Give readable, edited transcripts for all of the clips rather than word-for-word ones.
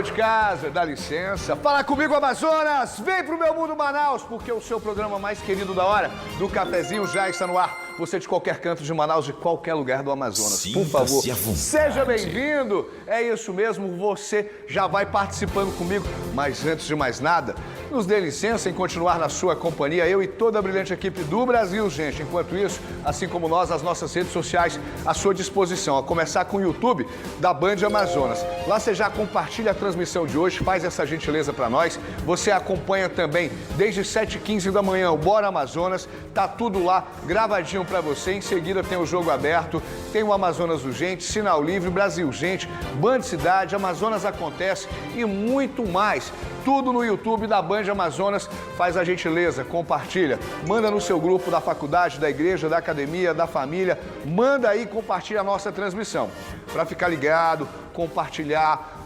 Pessoal de casa, dá licença. Fala comigo, Amazonas! Vem pro meu mundo Manaus, porque o seu programa mais querido da hora, do Cafezinho, já está no ar. Você de qualquer canto de Manaus, de qualquer lugar do Amazonas. Por favor, seja bem-vindo. É isso mesmo, você já vai participando comigo. Mas antes de mais nada, nos dê licença em continuar na sua companhia, eu e toda a brilhante equipe do Brasil, gente. Enquanto isso, assim como nós, as nossas redes sociais à sua disposição. A começar com o YouTube da Band Amazonas. Lá você já compartilha a transmissão de hoje, faz essa gentileza para nós. Você acompanha também desde 7h15 da manhã o Bora Amazonas. Tá tudo lá, gravadinho para você. Em seguida tem o Jogo Aberto, tem o Amazonas Urgente, Sinal Livre, Brasil Gente, Band Cidade, Amazonas Acontece e muito mais. Tudo no YouTube da Band Amazonas. Faz a gentileza, compartilha. Manda no seu grupo da faculdade, da igreja, da academia, da família. Manda aí e compartilha a nossa transmissão. Para ficar ligado, compartilhar,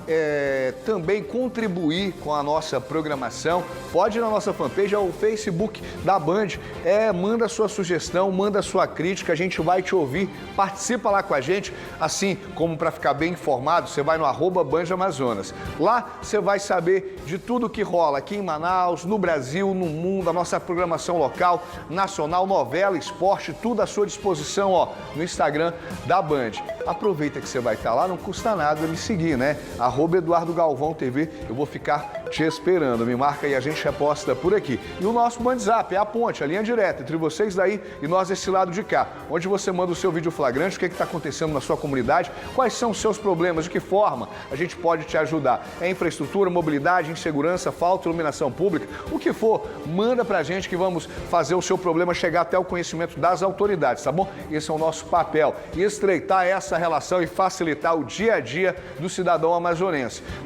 também contribuir com a nossa programação. Pode ir na nossa fanpage, é o Facebook da Band. Manda sua sugestão, manda sua crítica, a gente vai te ouvir. Participa lá com a gente, assim como para ficar bem informado, você vai no @BandAmazonas. Lá você vai saber de tudo que rola aqui em Manaus, no Brasil, no mundo, a nossa programação local, nacional, novela, esporte, tudo à sua disposição, ó, no Instagram da Band. Aproveita que você vai estar lá, não custa nada me seguir, né? @Eduardo Galvão TV, eu vou ficar te esperando. Me marca aí, a gente reposta por aqui. E o nosso WhatsApp é a ponte, a linha direta entre vocês daí e nós desse lado de cá, onde você manda o seu vídeo flagrante, o que está acontecendo na sua comunidade, quais são os seus problemas, de que forma a gente pode te ajudar. É infraestrutura, mobilidade, insegurança, falta, iluminação pública, o que for, manda pra gente que vamos fazer o seu problema chegar até o conhecimento das autoridades, tá bom? Esse é o nosso papel, estreitar essa relação e facilitar o dia a dia do cidadão amazonense.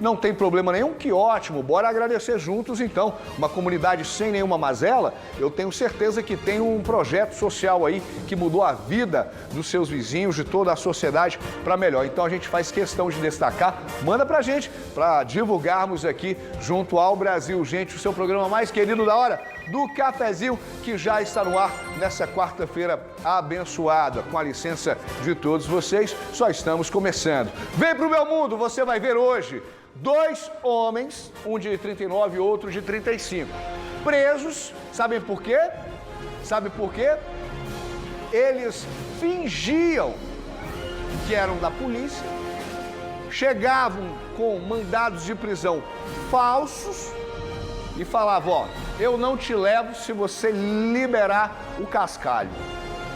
Não tem problema nenhum, que ótimo, bora agradecer juntos então. Uma comunidade sem nenhuma mazela, eu tenho certeza que tem um projeto social aí que mudou a vida dos seus vizinhos, de toda a sociedade para melhor. Então a gente faz questão de destacar, manda pra gente, para divulgarmos aqui junto ao Brasil Gente, o seu programa mais querido da hora, do Cafezinho, que já está no ar nessa quarta-feira abençoada. Com a licença de todos vocês, só estamos começando. Vem pro meu mundo, você vai ver hoje 2 homens, um de 39 e outro de 35, presos. Sabem por quê? Sabe por quê? Eles fingiam que eram da polícia, chegavam com mandados de prisão falsos e falavam, ó, eu não te levo se você liberar o cascalho.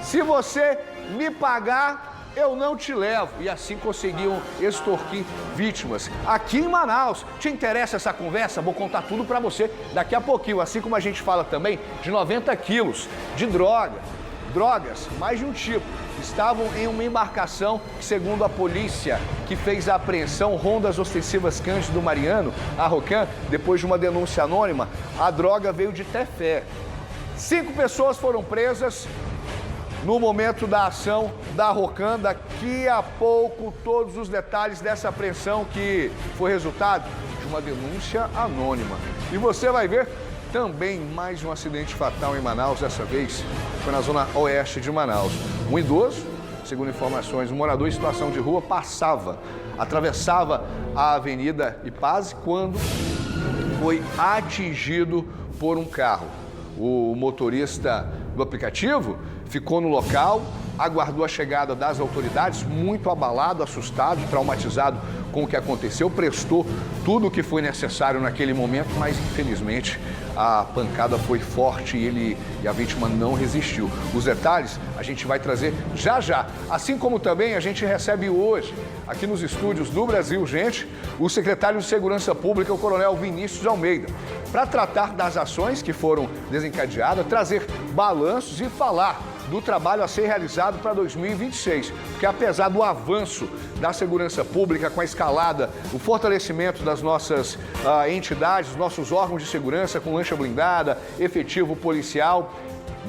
Se você me pagar, eu não te levo. E assim conseguiam extorquir vítimas. Aqui em Manaus, te interessa essa conversa? Vou contar tudo pra você daqui a pouquinho. Assim como a gente fala também de 90 quilos de drogas, mais de um tipo. Estavam em uma embarcação que, segundo a polícia que fez a apreensão, Rondas Ostensivas Cândido Mariano, a Rocan, depois de uma denúncia anônima, a droga veio de Tefé. 5 pessoas foram presas no momento da ação da Rocan. Daqui a pouco, todos os detalhes dessa apreensão que foi resultado de uma denúncia anônima. E você vai ver também mais um acidente fatal em Manaus, dessa vez foi na zona oeste de Manaus. Um idoso, segundo informações, um morador em situação de rua atravessava a Avenida Ipaz quando foi atingido por um carro. O motorista do aplicativo ficou no local, aguardou a chegada das autoridades, muito abalado, assustado, traumatizado com o que aconteceu, prestou tudo o que foi necessário naquele momento, mas infelizmente a pancada foi forte e a vítima não resistiu. Os detalhes a gente vai trazer já já. Assim como também a gente recebe hoje, aqui nos estúdios do Brasil Gente, o secretário de Segurança Pública, o Coronel Vinícius Almeida, para tratar das ações que foram desencadeadas, trazer balanços e falar do trabalho a ser realizado para 2026, porque apesar do avanço da segurança pública com a escalada, o fortalecimento das nossas entidades, nossos órgãos de segurança com lancha blindada, efetivo policial,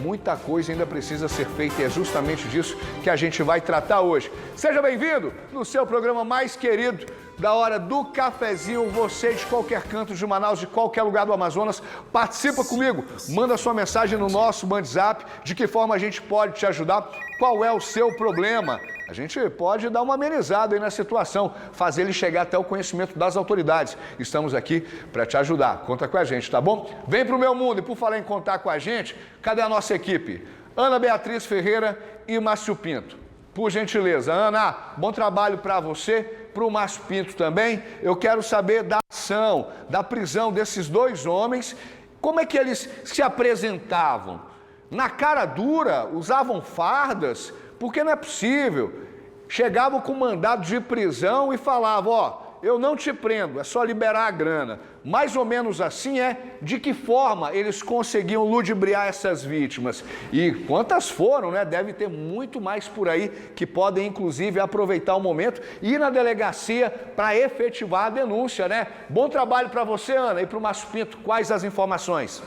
muita coisa ainda precisa ser feita e é justamente disso que a gente vai tratar hoje. Seja bem-vindo no seu programa mais querido da hora do cafezinho. Você de qualquer canto de Manaus, de qualquer lugar do Amazonas, participa comigo. Manda sua mensagem no nosso WhatsApp, de que forma a gente pode te ajudar, qual é o seu problema. A gente pode dar uma amenizada aí na situação, fazer ele chegar até o conhecimento das autoridades. Estamos aqui para te ajudar. Conta com a gente, tá bom? Vem pro Meu Mundo. E por falar em contar com a gente, cadê a nossa equipe? Ana Beatriz Ferreira e Márcio Pinto. Por gentileza, Ana, bom trabalho para você, para o Márcio Pinto também. Eu quero saber da ação, da prisão desses dois homens. Como é que eles se apresentavam? Na cara dura, usavam fardas? Porque não é possível. Chegavam com mandado de prisão e falavam, ó, eu não te prendo, é só liberar a grana. Mais ou menos assim de que forma eles conseguiam ludibriar essas vítimas. E quantas foram, né? Deve ter muito mais por aí que podem, inclusive, aproveitar o momento e ir na delegacia para efetivar a denúncia, né? Bom trabalho para você, Ana, e para o Márcio Pinto. Quais as informações?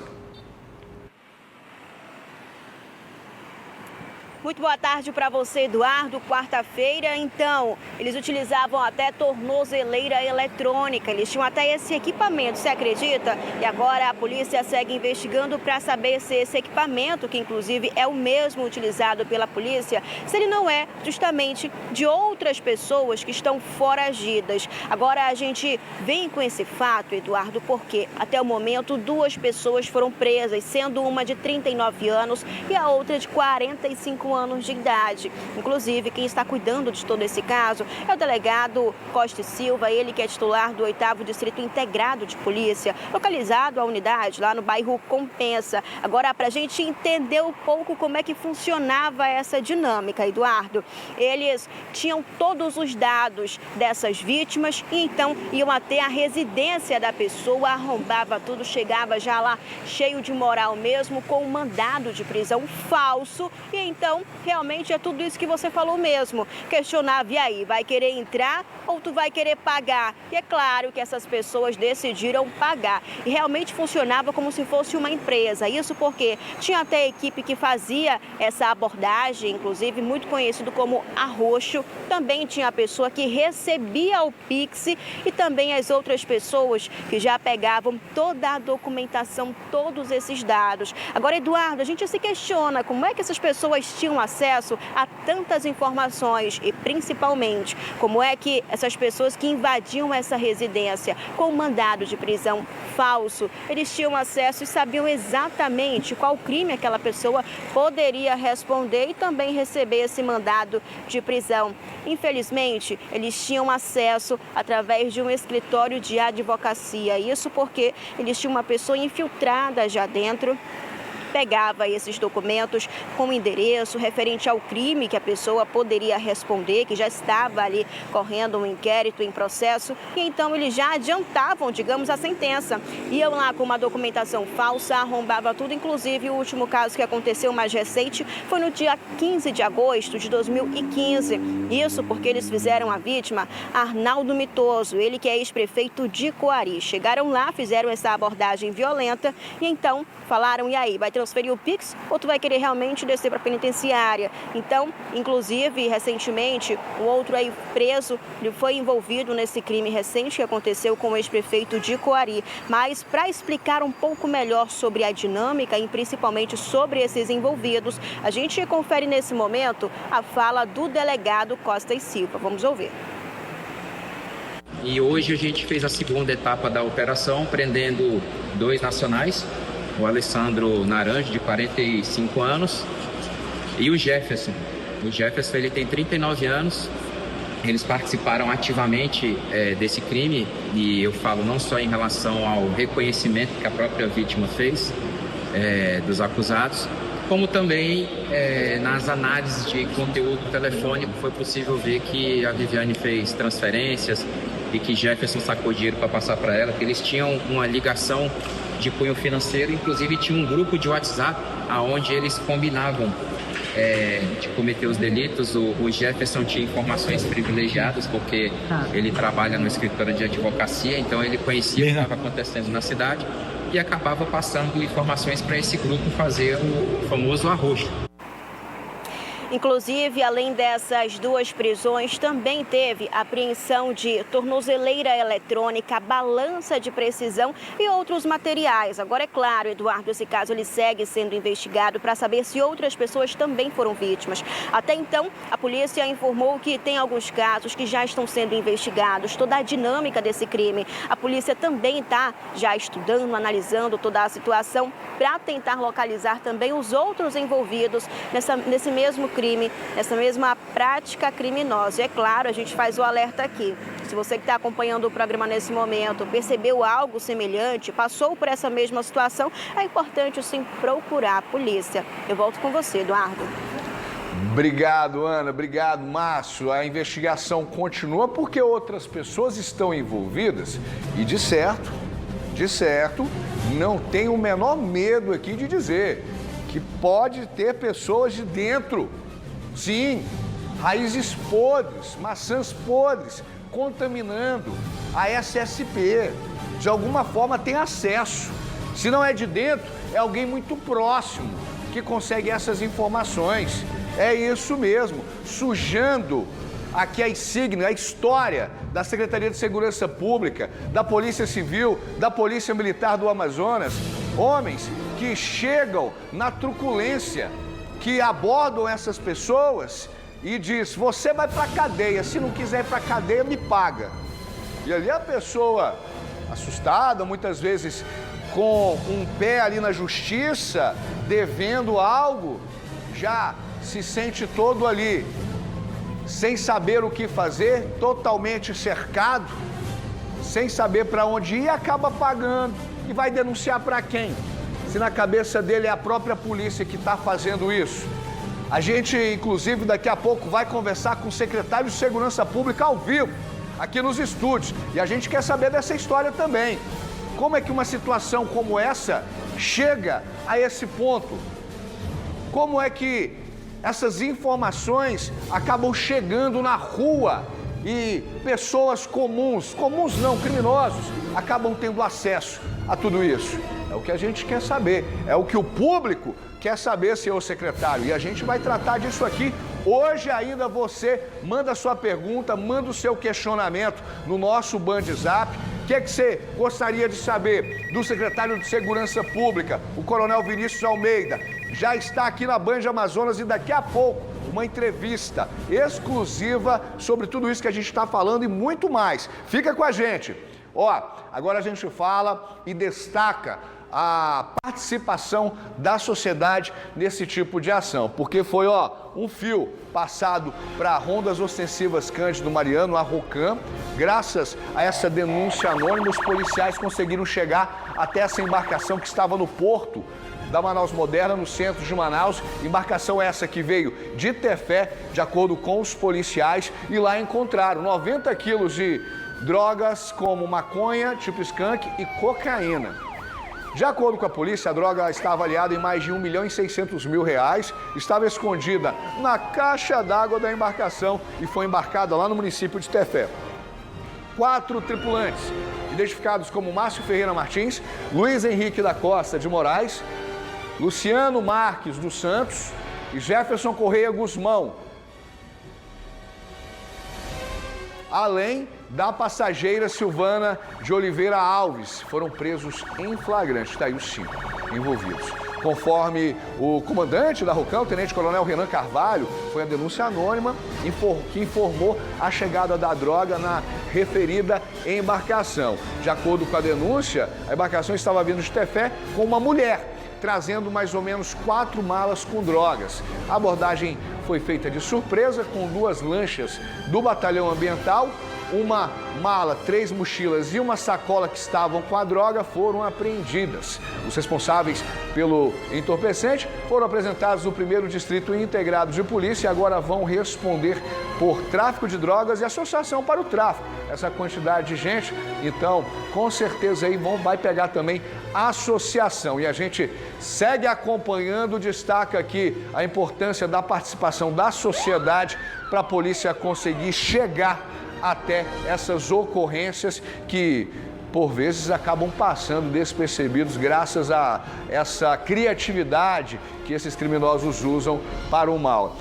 Muito boa tarde para você, Eduardo. Quarta-feira, então, eles utilizavam até tornozeleira eletrônica. Eles tinham até esse equipamento, você acredita? E agora a polícia segue investigando para saber se esse equipamento, que inclusive é o mesmo utilizado pela polícia, se ele não é justamente de outras pessoas que estão foragidas. Agora a gente vem com esse fato, Eduardo, porque até o momento 2 pessoas foram presas, sendo uma de 39 anos e a outra de 45 anos de idade. Inclusive, quem está cuidando de todo esse caso é o delegado Costa Silva, ele que é titular do 8º Distrito Integrado de Polícia, localizado a unidade lá no bairro Compensa. Agora, para a gente entender um pouco como é que funcionava essa dinâmica, Eduardo, eles tinham todos os dados dessas vítimas e então iam até a residência da pessoa, arrombava tudo, chegava já lá cheio de moral mesmo, com um mandado de prisão falso e então realmente é tudo isso que você falou mesmo. Questionava, e aí, vai querer entrar ou tu vai querer pagar? E é claro que essas pessoas decidiram pagar. E realmente funcionava como se fosse uma empresa. Isso porque tinha até a equipe que fazia essa abordagem, inclusive muito conhecido como arroxo. Também tinha a pessoa que recebia o Pix e também as outras pessoas que já pegavam toda a documentação, todos esses dados. Agora, Eduardo, a gente se questiona como é que essas pessoas tinham acesso a tantas informações e, principalmente, como é que essas pessoas que invadiam essa residência com mandado de prisão falso, eles tinham acesso e sabiam exatamente qual crime aquela pessoa poderia responder e também receber esse mandado de prisão. Infelizmente, eles tinham acesso através de um escritório de advocacia. Isso porque eles tinham uma pessoa infiltrada já dentro, pegava esses documentos com endereço referente ao crime que a pessoa poderia responder, que já estava ali correndo um inquérito em processo, e então eles já adiantavam, digamos, a sentença. Iam lá com uma documentação falsa, arrombava tudo, inclusive o último caso que aconteceu mais recente foi no dia 15 de agosto de 2015. Isso porque eles fizeram a vítima Arnaldo Mitoso, ele que é ex-prefeito de Coari. Chegaram lá, fizeram essa abordagem violenta e então falaram, e aí, vai transferir o Pix ou tu vai querer realmente descer para a penitenciária? Então, inclusive, recentemente, um outro aí preso foi envolvido nesse crime recente que aconteceu com o ex-prefeito de Coari. Mas, para explicar um pouco melhor sobre a dinâmica e principalmente sobre esses envolvidos, a gente confere nesse momento a fala do delegado Costa e Silva. Vamos ouvir. E hoje a gente fez a segunda etapa da operação, prendendo 2 nacionais, o Alessandro Naranjo, de 45 anos, e o Jefferson. O Jefferson, ele tem 39 anos, eles participaram ativamente desse crime, e eu falo não só em relação ao reconhecimento que a própria vítima fez dos acusados, como também nas análises de conteúdo telefônico foi possível ver que a Viviane fez transferências e que Jefferson sacou dinheiro para passar para ela, que eles tinham uma ligação de cunho financeiro, inclusive tinha um grupo de WhatsApp onde eles combinavam de cometer os delitos. O Jefferson tinha informações privilegiadas porque ele trabalha no escritório de advocacia, então ele conhecia o que estava acontecendo na cidade e acabava passando informações para esse grupo fazer o famoso arroxo. Inclusive, além dessas 2 prisões, também teve apreensão de tornozeleira eletrônica, balança de precisão e outros materiais. Agora, é claro, Eduardo, esse caso ele segue sendo investigado para saber se outras pessoas também foram vítimas. Até então, a polícia informou que tem alguns casos que já estão sendo investigados, toda a dinâmica desse crime. A polícia também está já estudando, analisando toda a situação para tentar localizar também os outros envolvidos nesse mesmo crime, nessa mesma prática criminosa. E é claro, a gente faz o alerta aqui. Se você que está acompanhando o programa nesse momento percebeu algo semelhante, passou por essa mesma situação, é importante sim procurar a polícia. Eu volto com você, Eduardo. Obrigado, Ana. Obrigado, Márcio. A investigação continua porque outras pessoas estão envolvidas e, de certo, não tenho o menor medo aqui de dizer que pode ter pessoas de dentro. Sim, raízes podres, maçãs podres, contaminando a SSP. De alguma forma tem acesso. Se não é de dentro, é alguém muito próximo que consegue essas informações. É isso mesmo, sujando aqui a insígnia, a história da Secretaria de Segurança Pública, da Polícia Civil, da Polícia Militar do Amazonas. Homens que chegam na truculência, que abordam essas pessoas e diz: você vai para a cadeia, se não quiser ir para a cadeia, me paga. E ali a pessoa, assustada, muitas vezes com um pé ali na justiça, devendo algo, já se sente todo ali, sem saber o que fazer, totalmente cercado, sem saber para onde ir, acaba pagando. E vai denunciar para quem? Se na cabeça dele é a própria polícia que está fazendo isso. A gente, inclusive, daqui a pouco vai conversar com o secretário de Segurança Pública ao vivo, aqui nos estúdios. E a gente quer saber dessa história também. Como é que uma situação como essa chega a esse ponto? Como é que essas informações acabam chegando na rua e pessoas comuns não, criminosos, acabam tendo acesso a tudo isso? É o que a gente quer saber, é o que o público quer saber, senhor secretário, e a gente vai tratar disso aqui. Hoje ainda você manda a sua pergunta, manda o seu questionamento no nosso Bandzap. O que é que você gostaria de saber do secretário de Segurança Pública, o Coronel Vinícius Almeida? Já está aqui na Band Amazonas e daqui a pouco uma entrevista exclusiva sobre tudo isso que a gente está falando e muito mais. Fica com a gente. Ó, agora a gente fala e destaca a participação da sociedade nesse tipo de ação, porque foi um fio passado para Rondas Ostensivas Cândido Mariano, a ROCAM. Graças a essa denúncia anônima, os policiais conseguiram chegar até essa embarcação que estava no porto da Manaus Moderna, no centro de Manaus. Embarcação essa que veio de Tefé, de acordo com os policiais, e lá encontraram 90 quilos de drogas como maconha, tipo skunk e cocaína. De acordo com a polícia, a droga está avaliada em mais de R$1.600.000, estava escondida na caixa d'água da embarcação e foi embarcada lá no município de Tefé. 4 tripulantes, identificados como Márcio Ferreira Martins, Luiz Henrique da Costa de Moraes, Luciano Marques dos Santos e Jefferson Correia Guzmão, além da passageira Silvana de Oliveira Alves, foram presos em flagrante. Está aí os 5 envolvidos. Conforme o comandante da ROCAM, o tenente-coronel Renan Carvalho, foi a denúncia anônima que informou a chegada da droga na referida embarcação. De acordo com a denúncia, a embarcação estava vindo de Tefé com uma mulher, trazendo mais ou menos 4 malas com drogas. A abordagem foi feita de surpresa com 2 lanchas do Batalhão Ambiental, uma mala, 3 mochilas e uma sacola que estavam com a droga foram apreendidas. Os responsáveis pelo entorpecente foram apresentados no 1º Distrito Integrado de Polícia e agora vão responder por tráfico de drogas e associação para o tráfico. Essa quantidade de gente, então, com certeza aí vai pegar também a associação. E a gente segue acompanhando, destaca aqui a importância da participação da sociedade para a polícia conseguir chegar até essas ocorrências que por vezes acabam passando despercebidos graças a essa criatividade que esses criminosos usam para o mal.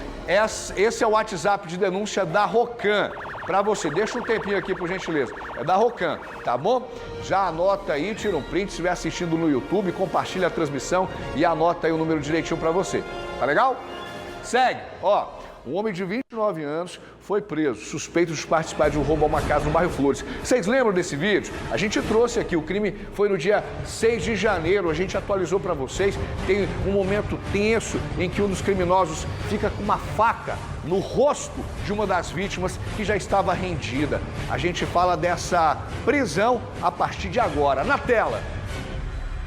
Esse é o WhatsApp de denúncia da Rocan. Para você, deixa um tempinho aqui, por gentileza. É da Rocan, tá bom? Já anota aí, tira um print, se estiver assistindo no YouTube, compartilha a transmissão e anota aí o número direitinho para você. Tá legal? Segue, ó. Um homem de 29 anos foi preso, suspeito de participar de um roubo a uma casa no bairro Flores. Vocês lembram desse vídeo? A gente trouxe aqui, o crime foi no dia 6 de janeiro, a gente atualizou para vocês. Tem um momento tenso em que um dos criminosos fica com uma faca no rosto de uma das vítimas que já estava rendida. A gente fala dessa prisão a partir de agora. Na tela.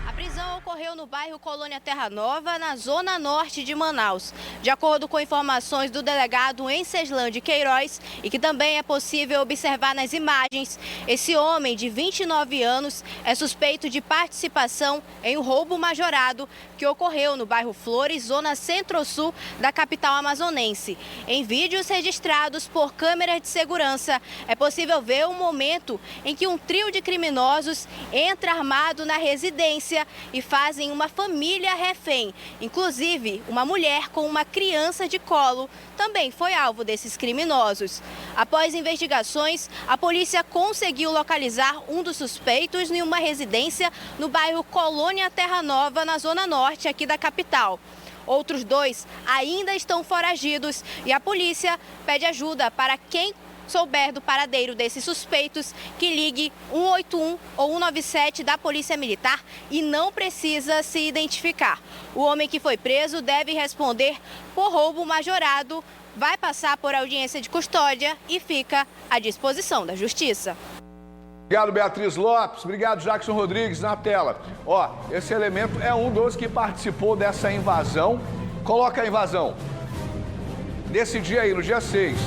A prisão ocorreu no bairro Colônia Terra Nova, na zona norte de Manaus. De acordo com informações do delegado Wenceslan de Queiroz, e que também é possível observar nas imagens, esse homem de 29 anos é suspeito de participação em um roubo majorado que ocorreu no bairro Flores, zona centro-sul da capital amazonense. Em vídeos registrados por câmeras de segurança, é possível ver o momento em que um trio de criminosos entra armado na residência e fazem uma família refém. Inclusive, uma mulher com uma criança de colo também foi alvo desses criminosos. Após investigações, a polícia conseguiu localizar um dos suspeitos em uma residência no bairro Colônia Terra Nova, na zona norte aqui da capital. Outros dois ainda estão foragidos e a polícia pede ajuda para quem souber do paradeiro desses suspeitos que ligue 181 ou 197 da Polícia Militar e não precisa se identificar. O homem que foi preso deve responder por roubo majorado, vai passar por audiência de custódia e fica à disposição da Justiça. Obrigado, Beatriz Lopes. Obrigado, Jackson Rodrigues, na tela. Ó, esse elemento é um dos que participou dessa invasão. Coloca a invasão. Desse dia aí, no dia 6.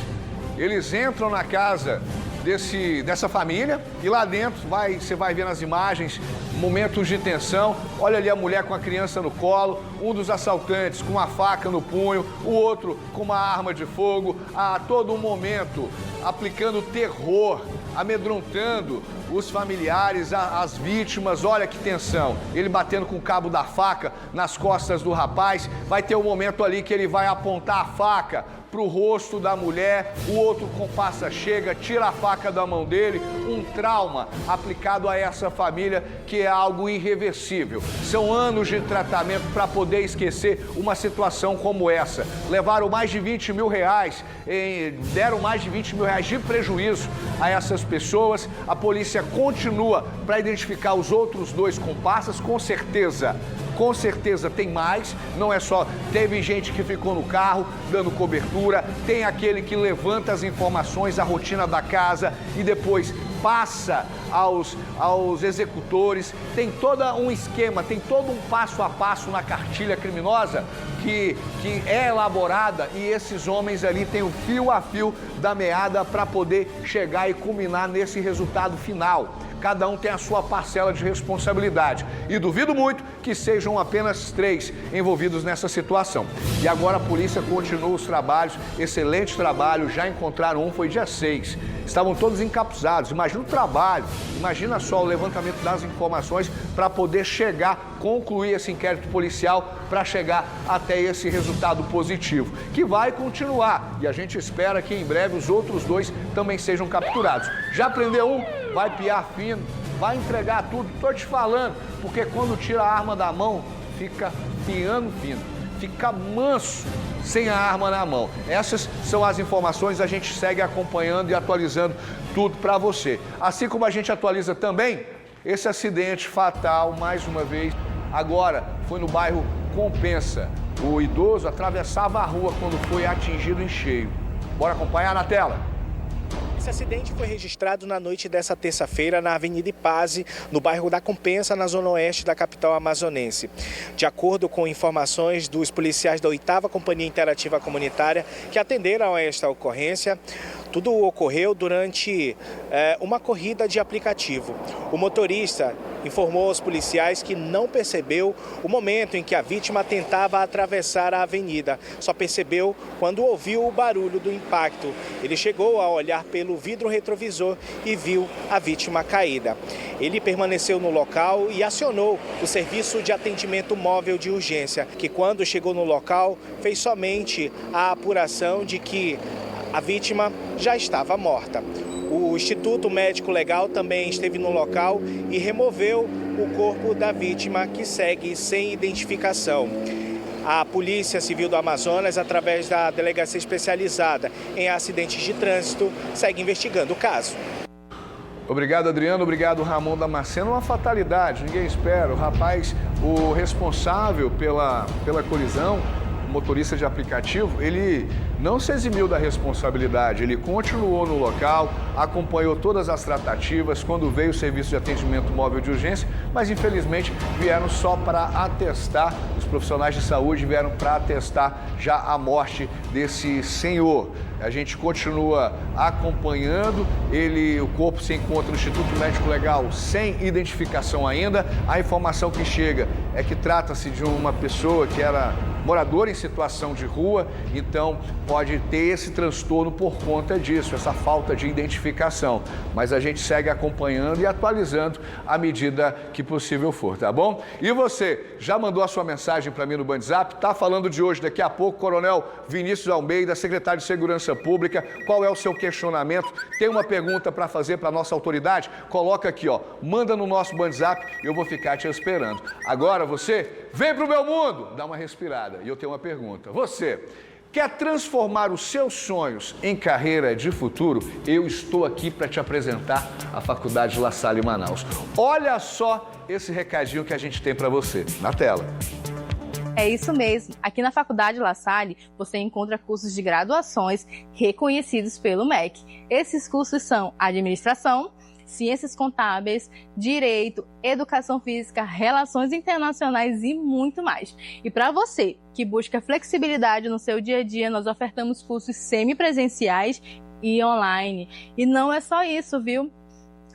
Eles entram na casa dessa família e lá dentro você vai ver nas imagens momentos de tensão. Olha ali a mulher com a criança no colo, um dos assaltantes com uma faca no punho, o outro com uma arma de fogo, a todo momento aplicando terror, amedrontando os familiares, as vítimas. Olha que tensão, ele batendo com o cabo da faca nas costas do rapaz. Vai ter um momento ali que ele vai apontar a faca para o rosto da mulher, o outro comparsa chega, tira a faca da mão dele, um trauma aplicado a essa família que é algo irreversível. São anos de tratamento para poder esquecer uma situação como essa. Levaram mais de 20 mil reais, deram mais de 20 mil reais de prejuízo a essas pessoas. A polícia continua para identificar os outros dois comparsas, com certeza tem mais, não é só, teve gente que ficou no carro dando cobertura, tem aquele que levanta as informações, a rotina da casa e depois passa aos executores. Tem todo um esquema, tem todo um passo a passo na cartilha criminosa que é elaborada, e esses homens ali têm o fio a fio da meada para poder chegar e culminar nesse resultado final. Cada um tem a sua parcela de responsabilidade. E duvido muito que sejam apenas 3 envolvidos nessa situação. E agora a polícia continua os trabalhos, excelente trabalho, já encontraram um, foi dia 6. Estavam todos encapuzados. Imagina o trabalho, imagina só o levantamento das informações para poder concluir esse inquérito policial para chegar até esse resultado positivo, que vai continuar. E a gente espera que em breve os outros 2 também sejam capturados. Já prendeu um? Vai piar fino, vai entregar tudo, tô te falando, porque quando tira a arma da mão, fica piando fino, fica manso, sem a arma na mão. Essas são as informações, a gente segue acompanhando e atualizando tudo para você. Assim como a gente atualiza também esse acidente fatal, mais uma vez, agora foi no bairro Compensa. O idoso atravessava a rua quando foi atingido em cheio. Bora acompanhar na tela. Esse acidente foi registrado na noite dessa terça-feira na Avenida Ipase, no bairro da Compensa, na zona oeste da capital amazonense. De acordo com informações dos policiais da 8ª Companhia Interativa Comunitária que atenderam a esta ocorrência, tudo ocorreu durante uma corrida de aplicativo. O motorista informou aos policiais que não percebeu o momento em que a vítima tentava atravessar a avenida. Só percebeu quando ouviu o barulho do impacto. Ele chegou a olhar pelo vidro retrovisor e viu a vítima caída. Ele permaneceu no local e acionou o serviço de atendimento móvel de urgência, que quando chegou no local fez somente a apuração de que a vítima já estava morta. O Instituto Médico Legal também esteve no local e removeu o corpo da vítima, que segue sem identificação. A Polícia Civil do Amazonas, através da Delegacia Especializada em Acidentes de Trânsito, segue investigando o caso. Obrigado, Adriano. Obrigado, Ramon Damasceno. Uma fatalidade, ninguém espera. O rapaz, o responsável pela colisão, o motorista de aplicativo, ele não se eximiu da responsabilidade. Ele continuou no local, acompanhou todas as tratativas quando veio o serviço de atendimento móvel de urgência, mas infelizmente vieram só para atestar, os profissionais de saúde vieram para atestar já a morte desse senhor. A gente continua acompanhando, o corpo se encontra no Instituto Médico Legal sem identificação ainda. A informação que chega é que trata-se de uma pessoa que era moradora em situação de rua, então pode ter esse transtorno por conta disso, essa falta de identificação. Mas a gente segue acompanhando e atualizando à medida que possível for, tá bom? E você, já mandou a sua mensagem para mim no WhatsApp? Tá falando de hoje, daqui a pouco, Coronel Vinícius Almeida, secretário de Segurança Pública. Qual é o seu questionamento? Tem uma pergunta para fazer para a nossa autoridade? Coloca aqui, ó, manda no nosso WhatsApp, eu vou ficar te esperando. Agora você, vem pro meu mundo, dá uma respirada. E eu tenho uma pergunta. Você quer transformar os seus sonhos em carreira de futuro? Eu estou aqui para te apresentar a Faculdade La Salle Manaus. Olha só esse recadinho que a gente tem para você na tela. É isso mesmo. Aqui na Faculdade La Salle, você encontra cursos de graduações reconhecidos pelo MEC. Esses cursos são Administração, Ciências Contábeis, Direito, Educação Física, Relações Internacionais e muito mais. E para você que busca flexibilidade no seu dia a dia, nós ofertamos cursos semipresenciais e online. E não é só isso, viu?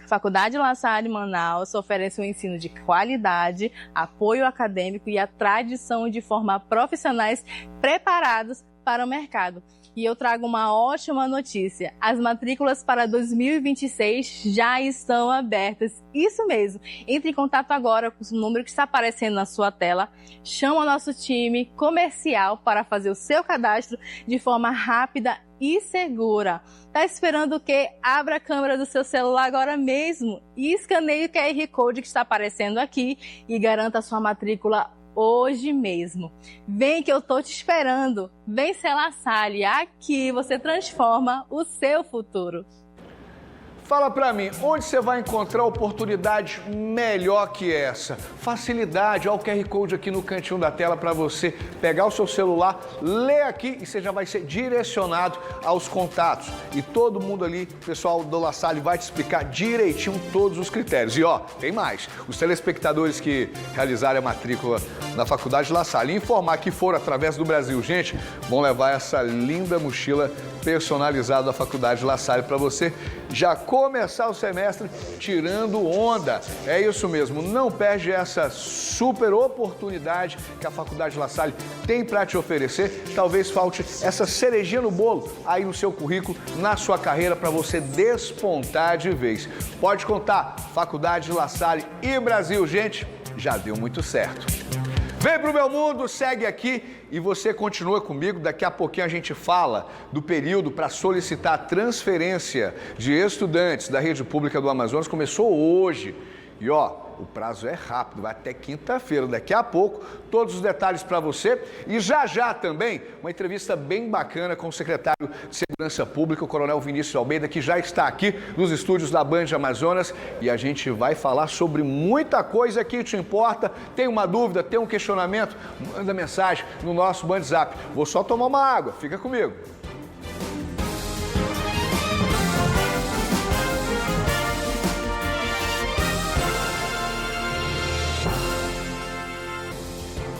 A Faculdade La Salle Manaus oferece um ensino de qualidade, apoio acadêmico e a tradição de formar profissionais preparados para o mercado. E eu trago uma ótima notícia. As matrículas para 2026 já estão abertas. Isso mesmo. Entre em contato agora com o número que está aparecendo na sua tela. Chama o nosso time comercial para fazer o seu cadastro de forma rápida e segura. Tá esperando o quê? Abra a câmera do seu celular agora mesmo e escaneie o QR Code que está aparecendo aqui e garanta a sua matrícula hoje mesmo. Vem que eu tô te esperando. Vem ser La Salle, aqui você transforma o seu futuro. Fala pra mim, onde você vai encontrar oportunidade melhor que essa? Facilidade, olha o QR Code aqui no cantinho da tela para você pegar o seu celular, ler aqui e você já vai ser direcionado aos contatos. E todo mundo ali, o pessoal do La Salle vai te explicar direitinho todos os critérios. E ó, tem mais, os telespectadores que realizarem a matrícula na Faculdade La Salle e informar que foram através do Brasil, gente, vão levar essa linda mochila personalizada da Faculdade La Salle para você já começar o semestre tirando onda. É isso mesmo, não perde essa super oportunidade que a Faculdade La Salle tem para te oferecer. Talvez falte essa cerejinha no bolo aí no seu currículo, na sua carreira, para você despontar de vez. Pode contar, Faculdade La Salle e Brasil, gente, já deu muito certo. Vem pro meu mundo, segue aqui e você continua comigo. Daqui a pouquinho a gente fala do período para solicitar a transferência de estudantes da rede pública do Amazonas. Começou hoje e ó, o prazo é rápido, vai até quinta-feira. Daqui a pouco, todos os detalhes para você. E já também, uma entrevista bem bacana com o secretário de Segurança Pública, o Coronel Vinícius Almeida, que já está aqui nos estúdios da Band Amazonas. E a gente vai falar sobre muita coisa que te importa. Tem uma dúvida, tem um questionamento? Manda mensagem no nosso WhatsApp. Vou só tomar uma água, fica comigo.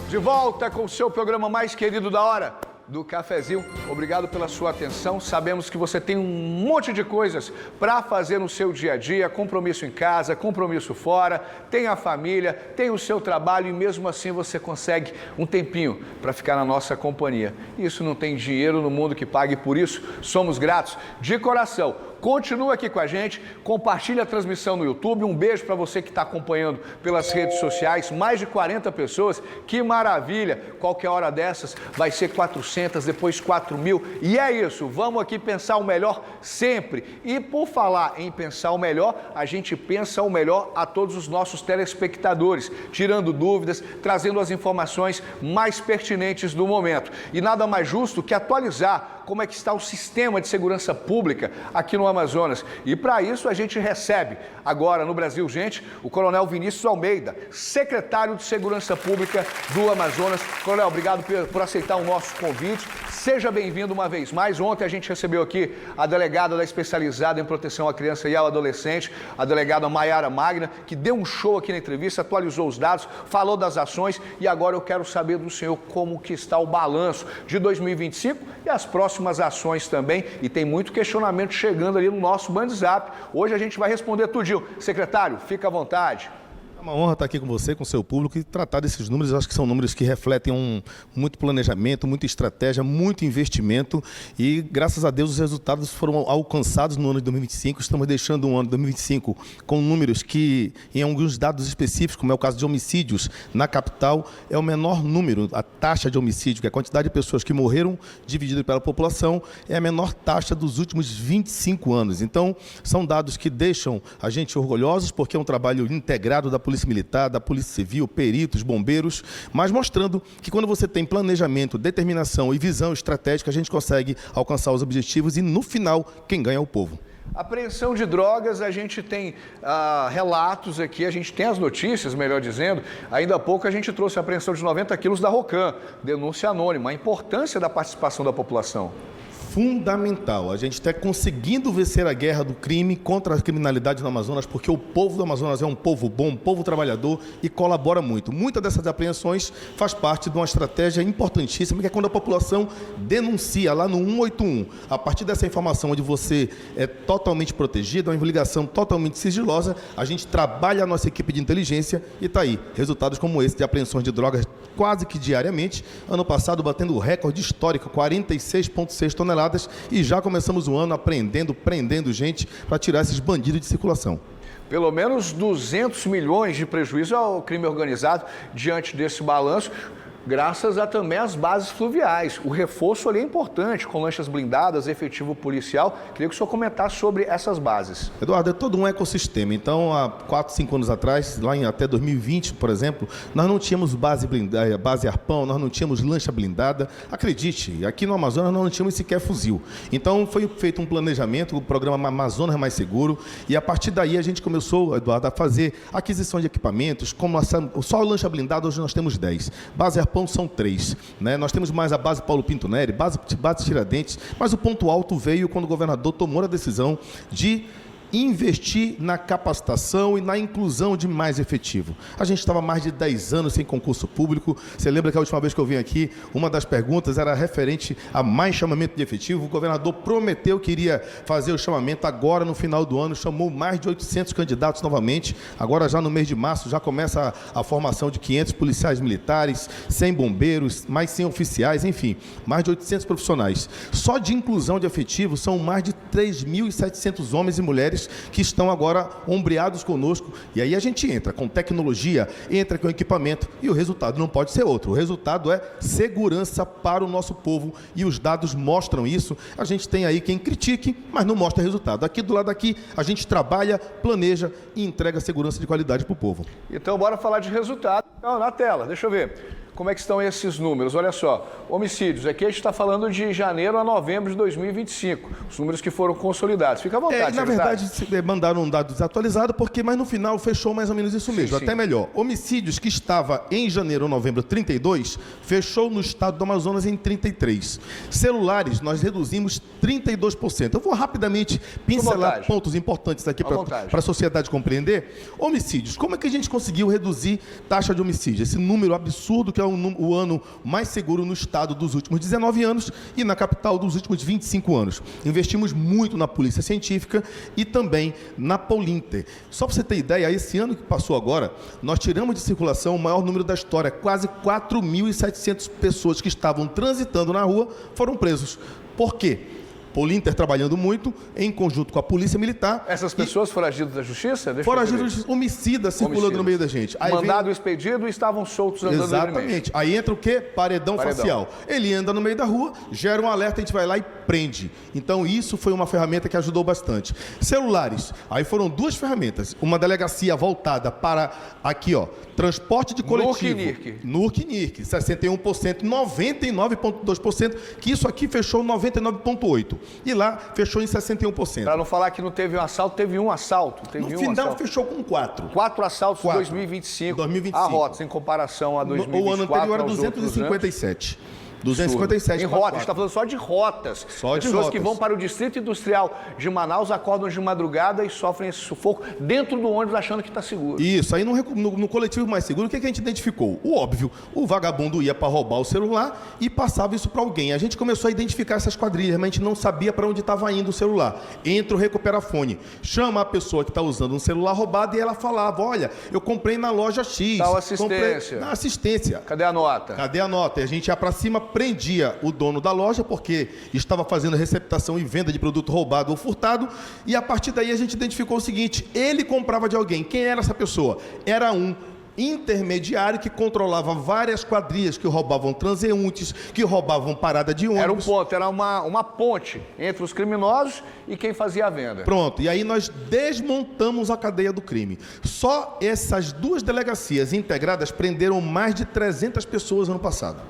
De volta com o seu programa mais querido da hora, do Cafezinho. Obrigado pela sua atenção. Sabemos que você tem um monte de coisas para fazer no seu dia a dia, compromisso em casa, compromisso fora, tem a família, tem o seu trabalho e mesmo assim você consegue um tempinho para ficar na nossa companhia. Isso não tem dinheiro no mundo que pague por isso. Somos gratos de coração. Continua aqui com a gente, compartilha a transmissão no YouTube, um beijo para você que está acompanhando pelas redes sociais, mais de 40 pessoas, que maravilha, qualquer hora dessas vai ser 400, depois 4.000, e é isso, vamos aqui pensar o melhor sempre, e por falar em pensar o melhor, a gente pensa o melhor a todos os nossos telespectadores, tirando dúvidas, trazendo as informações mais pertinentes do momento, e nada mais justo que atualizar como é que está o sistema de segurança pública aqui no Amazonas. E para isso a gente recebe agora no Brasil, gente, o Coronel Vinícius Almeida, secretário de Segurança Pública do Amazonas. Coronel, obrigado por aceitar o nosso convite. Seja bem-vindo uma vez mais. Ontem a gente recebeu aqui a delegada da Especializada em Proteção à Criança e ao Adolescente, a delegada Maiara Magna, que deu um show aqui na entrevista, atualizou os dados, falou das ações e agora eu quero saber do senhor como que está o balanço de 2025 e as próximas ações também. E tem muito questionamento chegando ali no nosso WhatsApp. Hoje a gente vai responder tudinho. Secretário, fica à vontade. É uma honra estar aqui com você, com o seu público e tratar desses números. Eu acho que são números que refletem muito planejamento, muita estratégia, muito investimento e, graças a Deus, os resultados foram alcançados no ano de 2025. Estamos deixando um ano de 2025 com números que, em alguns dados específicos, como é o caso de homicídios na capital, é o menor número, a taxa de homicídio, que é a quantidade de pessoas que morreram dividida pela população, é a menor taxa dos últimos 25 anos. Então, são dados que deixam a gente orgulhosos, porque é um trabalho integrado da Polícia Militar, da Polícia Civil, peritos, bombeiros, mas mostrando que quando você tem planejamento, determinação e visão estratégica, a gente consegue alcançar os objetivos e, no final, quem ganha é o povo. Apreensão de drogas, a gente tem relatos aqui, a gente tem as notícias, melhor dizendo. Ainda há pouco a gente trouxe a apreensão de 90 quilos da Rocan, denúncia anônima, a importância da participação da população. Fundamental. A gente está conseguindo vencer a guerra do crime contra a criminalidade no Amazonas, porque o povo do Amazonas é um povo bom, um povo trabalhador e colabora muito. Muitas dessas apreensões faz parte de uma estratégia importantíssima, que é quando a população denuncia lá no 181. A partir dessa informação onde você é totalmente protegido, uma ligação totalmente sigilosa, a gente trabalha a nossa equipe de inteligência e está aí. Resultados como esse de apreensões de drogas quase que diariamente. Ano passado batendo o recorde histórico, 46,6 toneladas. E já começamos o ano prendendo gente para tirar esses bandidos de circulação. Pelo menos 200 milhões de prejuízo ao crime organizado diante desse balanço, graças a também às bases fluviais. O reforço ali é importante, com lanchas blindadas, efetivo policial. Queria que o senhor comentasse sobre essas bases. Eduardo, é todo um ecossistema. Então, há 4, 5 anos atrás, até 2020, por exemplo, nós não tínhamos base arpão, nós não tínhamos lancha blindada. Acredite, aqui no Amazonas nós não tínhamos sequer fuzil. Então, foi feito um planejamento, o programa Amazonas Mais Seguro, e a partir daí a gente começou, Eduardo, a fazer aquisição de equipamentos, como só a lancha blindada, hoje nós temos 10. Base arpão são 3, né? Nós temos mais a base Paulo Pinto Neri, base Tiradentes, mas o ponto alto veio quando o governador tomou a decisão de investir na capacitação e na inclusão de mais efetivo. A gente estava mais de 10 anos sem concurso público. Você lembra que a última vez que eu vim aqui, uma das perguntas era referente a mais chamamento de efetivo. O governador prometeu que iria fazer o chamamento agora no final do ano, chamou mais de 800 candidatos novamente. Agora já no mês de março já começa a formação de 500 policiais militares, 100 bombeiros, mais 100 oficiais, enfim, mais de 800 profissionais. Só de inclusão de efetivo são mais de 3.700 homens e mulheres que estão agora ombreados conosco, e aí a gente entra com tecnologia, entra com equipamento, e o resultado não pode ser outro. O resultado é segurança para o nosso povo, e os dados mostram isso. A gente tem aí quem critique, mas não mostra resultado. Aqui do lado daqui, a gente trabalha, planeja e entrega segurança de qualidade para o povo. Então, bora falar de resultado. Então, na tela, deixa eu ver. Como é que estão esses números? Olha só, homicídios. Aqui a gente está falando de janeiro a novembro de 2025. Os números que foram consolidados. Fica à vontade, na verdade, mandaram um dado desatualizado, mas no final fechou mais ou menos isso mesmo. Sim. Até melhor. Homicídios que estava em janeiro ou novembro 32, fechou no estado do Amazonas em 33. Celulares, nós reduzimos 32%. Eu vou rapidamente pincelar pontos importantes aqui para a sociedade compreender. Homicídios. Como é que a gente conseguiu reduzir taxa de homicídio? Esse número absurdo que é o ano mais seguro no estado dos últimos 19 anos e na capital dos últimos 25 anos. Investimos muito na Polícia Científica e também na Polinter. Só para você ter ideia, esse ano que passou agora, nós tiramos de circulação o maior número da história. Quase 4.700 pessoas que estavam transitando na rua foram presos. Por quê? Polinter trabalhando muito, em conjunto com a Polícia Militar. Essas pessoas foragidas da Justiça? Foragidas da Justiça, homicidas circulando no meio da gente. Aí mandado expedido e estavam soltos andando livremente. Exatamente. Aí entra o quê? Paredão facial. Ele anda no meio da rua, gera um alerta, a gente vai lá e prende. Então isso foi uma ferramenta que ajudou bastante. Celulares. Aí foram duas ferramentas. Uma delegacia voltada para, aqui ó, transporte de coletivo. NURC e NIRC. 61%, 99,2%, que isso aqui fechou 99,8%. E lá fechou em 61%. Para não falar que não teve um assalto, teve um assalto. No final fechou com 4. 4 assaltos em 2025. Arrotas, em comparação a 2024. O ano anterior era 257. 257. Em rotas, a gente está falando só de rotas. Pessoas que vão para o Distrito Industrial de Manaus, acordam de madrugada e sofrem esse sufoco dentro do ônibus achando que está seguro. Isso, aí no coletivo mais seguro, o que a gente identificou? O óbvio, o vagabundo ia para roubar o celular e passava isso para alguém. A gente começou a identificar essas quadrilhas, mas a gente não sabia para onde estava indo o celular. Entra o recuperafone, chama a pessoa que está usando um celular roubado e ela falava, olha, eu comprei na loja X. Tal assistência. Na assistência. Cadê a nota? Cadê a nota? E a gente ia para cima, prendia o dono da loja porque estava fazendo receptação e venda de produto roubado ou furtado, e a partir daí a gente identificou o seguinte: ele comprava de alguém. Quem era essa pessoa? Era um intermediário que controlava várias quadrilhas que roubavam transeuntes, que roubavam parada de ônibus. Era um ponto, era uma ponte entre os criminosos e quem fazia a venda. Pronto, e aí nós desmontamos a cadeia do crime. Só essas duas delegacias integradas prenderam mais de 300 pessoas ano passado.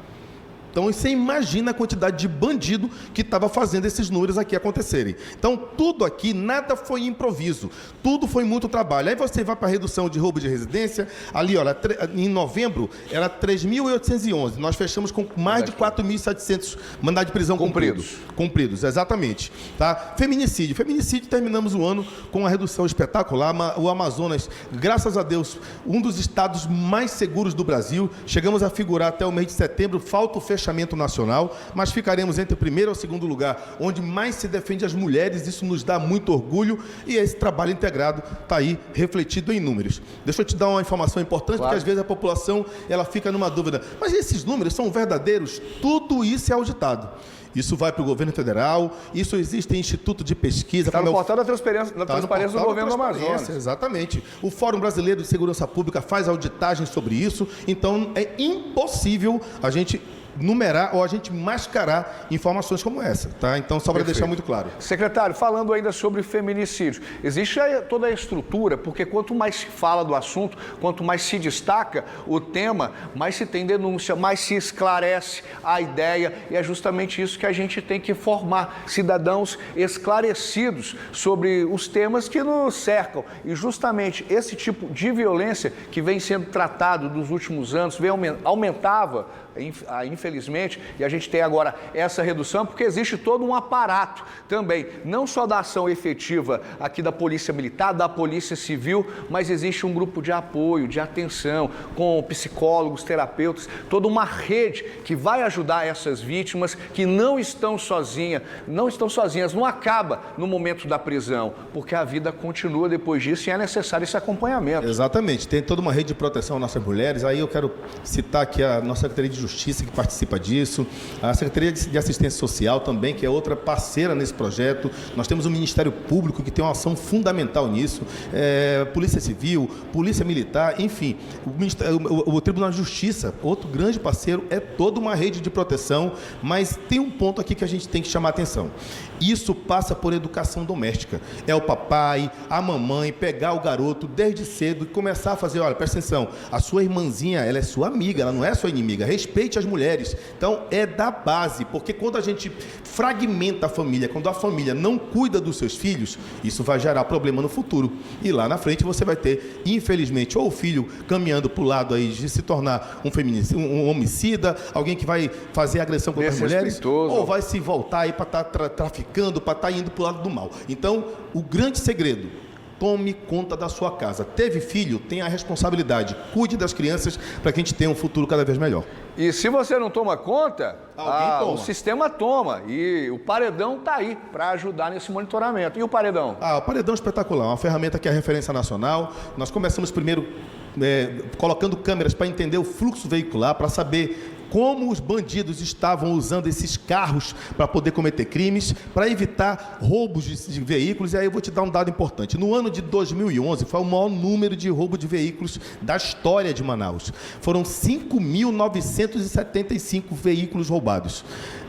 Então, você imagina a quantidade de bandido que estava fazendo esses números aqui acontecerem. Então, tudo aqui, nada foi improviso. Tudo foi muito trabalho. Aí você vai para a redução de roubo de residência. Ali, olha, em novembro, era 3.811. Nós fechamos com mais de 4.700 mandados de prisão cumpridos, exatamente. Tá? Feminicídio. Feminicídio, terminamos o ano com uma redução espetacular. O Amazonas, graças a Deus, um dos estados mais seguros do Brasil. Chegamos a figurar até o mês de setembro. Falta o fechamento nacional, mas ficaremos entre o primeiro e o segundo lugar, onde mais se defende as mulheres. Isso nos dá muito orgulho e esse trabalho integrado está aí refletido em números. Deixa eu te dar uma informação importante, porque às vezes a população ela fica numa dúvida, mas esses números são verdadeiros? Tudo isso é auditado. Isso vai para o governo federal, isso existe em instituto de pesquisa. Está no portal da transparência do governo do Amazonas. Exatamente. O Fórum Brasileiro de Segurança Pública faz auditagem sobre isso, então é impossível a gente numerar ou a gente mascarar informações como essa, tá? Então, só para deixar muito claro. Secretário, falando ainda sobre feminicídio, existe toda a estrutura, porque quanto mais se fala do assunto, quanto mais se destaca o tema, mais se tem denúncia, mais se esclarece a ideia, e é justamente isso que a gente tem que formar, cidadãos esclarecidos sobre os temas que nos cercam, e justamente esse tipo de violência que vem sendo tratado nos últimos anos, aumentava, infelizmente, e a gente tem agora essa redução, porque existe todo um aparato também, não só da ação efetiva aqui da Polícia Militar, da Polícia Civil, mas existe um grupo de apoio, de atenção, com psicólogos, terapeutas, toda uma rede que vai ajudar essas vítimas que não estão sozinhas, não acaba no momento da prisão, porque a vida continua depois disso e é necessário esse acompanhamento. Exatamente, tem toda uma rede de proteção às nossas mulheres. Aí eu quero citar aqui a nossa Secretaria de Justiça, que participa disso, a Secretaria de Assistência Social também, que é outra parceira nesse projeto. Nós temos o Ministério Público, que tem uma ação fundamental nisso, Polícia Civil, Polícia Militar, enfim, o Tribunal de Justiça, outro grande parceiro, é toda uma rede de proteção, mas tem um ponto aqui que a gente tem que chamar a atenção. Isso passa por educação doméstica. É o papai, a mamãe, pegar o garoto desde cedo e começar a fazer, olha, presta atenção, a sua irmãzinha, ela é sua amiga, ela não é sua inimiga, respeite as mulheres. Então, é da base, porque quando a gente fragmenta a família, quando a família não cuida dos seus filhos, isso vai gerar problema no futuro. E lá na frente você vai ter, infelizmente, ou o filho caminhando para o lado aí de se tornar um homicida, alguém que vai fazer agressão contra as mulheres, ou vai se voltar aí para estar traficando, para estar indo para o lado do mal. Então, o grande segredo tome conta da sua casa. Teve filho, tenha a responsabilidade. Cuide das crianças para que a gente tenha um futuro cada vez melhor. E se você não toma conta, toma. o sistema toma. E o paredão está aí para ajudar nesse monitoramento. E o paredão? O paredão é espetacular, uma ferramenta que é referência nacional. Nós começamos primeiro colocando câmeras para entender o fluxo veicular, para saber como os bandidos estavam usando esses carros para poder cometer crimes, para evitar roubos de veículos. E aí eu vou te dar um dado importante. No ano de 2011, foi o maior número de roubo de veículos da história de Manaus. Foram 5.975 veículos roubados.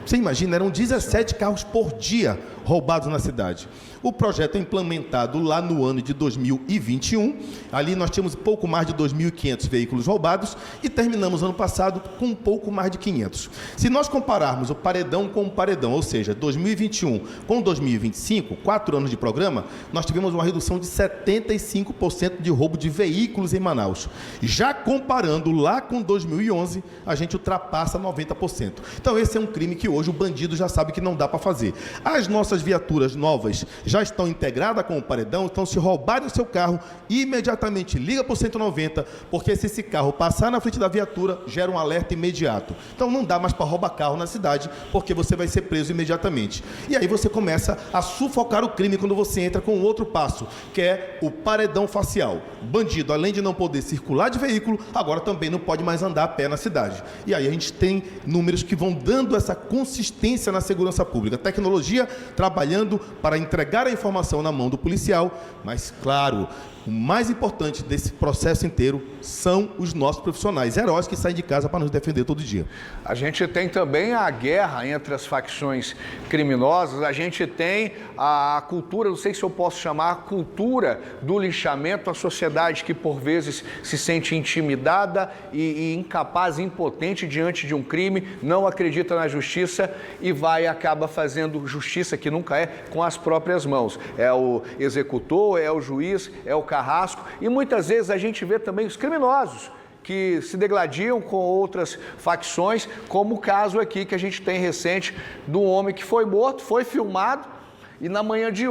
Você imagina, eram 17 carros por dia roubados na cidade. O projeto é implementado lá no ano de 2021. Ali nós tínhamos pouco mais de 2.500 veículos roubados e terminamos ano passado com um pouco mais de 500. Se nós compararmos o paredão com o paredão, ou seja, 2021 com 2025, 4 anos de programa, nós tivemos uma redução de 75% de roubo de veículos em Manaus. Já comparando lá com 2011, a gente ultrapassa 90%. Então esse é um crime que hoje o bandido já sabe que não dá para fazer. As nossas viaturas novas já estão integradas com o paredão, então se roubarem o seu carro, imediatamente liga para o 190, porque se esse carro passar na frente da viatura, gera um alerta imediato. Então não dá mais para roubar carro na cidade, porque você vai ser preso imediatamente. E aí você começa a sufocar o crime quando você entra com outro passo, que é o paredão facial. Bandido, além de não poder circular de veículo, agora também não pode mais andar a pé na cidade. E aí a gente tem números que vão dando essa consistência na segurança pública. Tecnologia trabalhando para entregar a informação na mão do policial, mas, claro, o mais importante desse processo inteiro são os nossos profissionais, heróis que saem de casa para nos defender todo dia. A gente tem também a guerra entre as facções criminosas, a gente tem a cultura, não sei se eu posso chamar, a cultura do linchamento, a sociedade que por vezes se sente intimidada e incapaz, impotente diante de um crime, não acredita na justiça e acaba fazendo justiça, que nunca é, com as próprias mãos. É o executor, é o juiz, é o carrasco, e muitas vezes a gente vê também os criminosos que se degladiam com outras facções, como o caso aqui que a gente tem recente do homem que foi morto, foi filmado, e foi na manhã de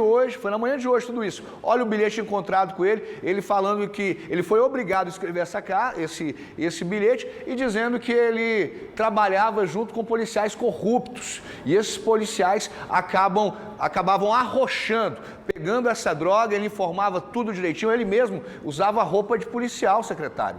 hoje tudo isso. Olha o bilhete encontrado com ele falando que ele foi obrigado a escrever esse bilhete e dizendo que ele trabalhava junto com policiais corruptos. E esses policiais acabavam arrochando, pegando essa droga, ele informava tudo direitinho, ele mesmo usava roupa de policial, secretário.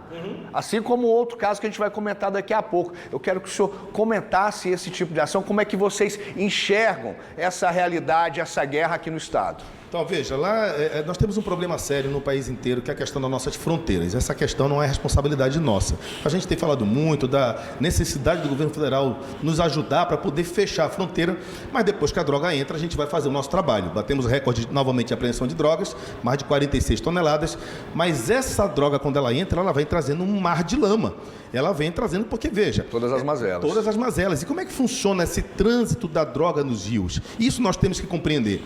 Assim como outro caso que a gente vai comentar daqui a pouco. Eu quero que o senhor comentasse esse tipo de ação, como é que vocês enxergam essa realidade, essa guerra aqui no estado. Então, veja, lá nós temos um problema sério no país inteiro, que é a questão das nossas fronteiras. Essa questão não é responsabilidade nossa. A gente tem falado muito da necessidade do governo federal nos ajudar para poder fechar a fronteira, mas depois que a droga entra, a gente vai fazer o nosso trabalho. Batemos recorde novamente de apreensão de drogas, mais de 46 toneladas, mas essa droga, quando ela entra, ela vem trazendo um mar de lama. Ela vem trazendo porque, veja... Todas as mazelas. Todas as mazelas. E como é que funciona esse trânsito da droga nos rios? Isso nós temos que compreender.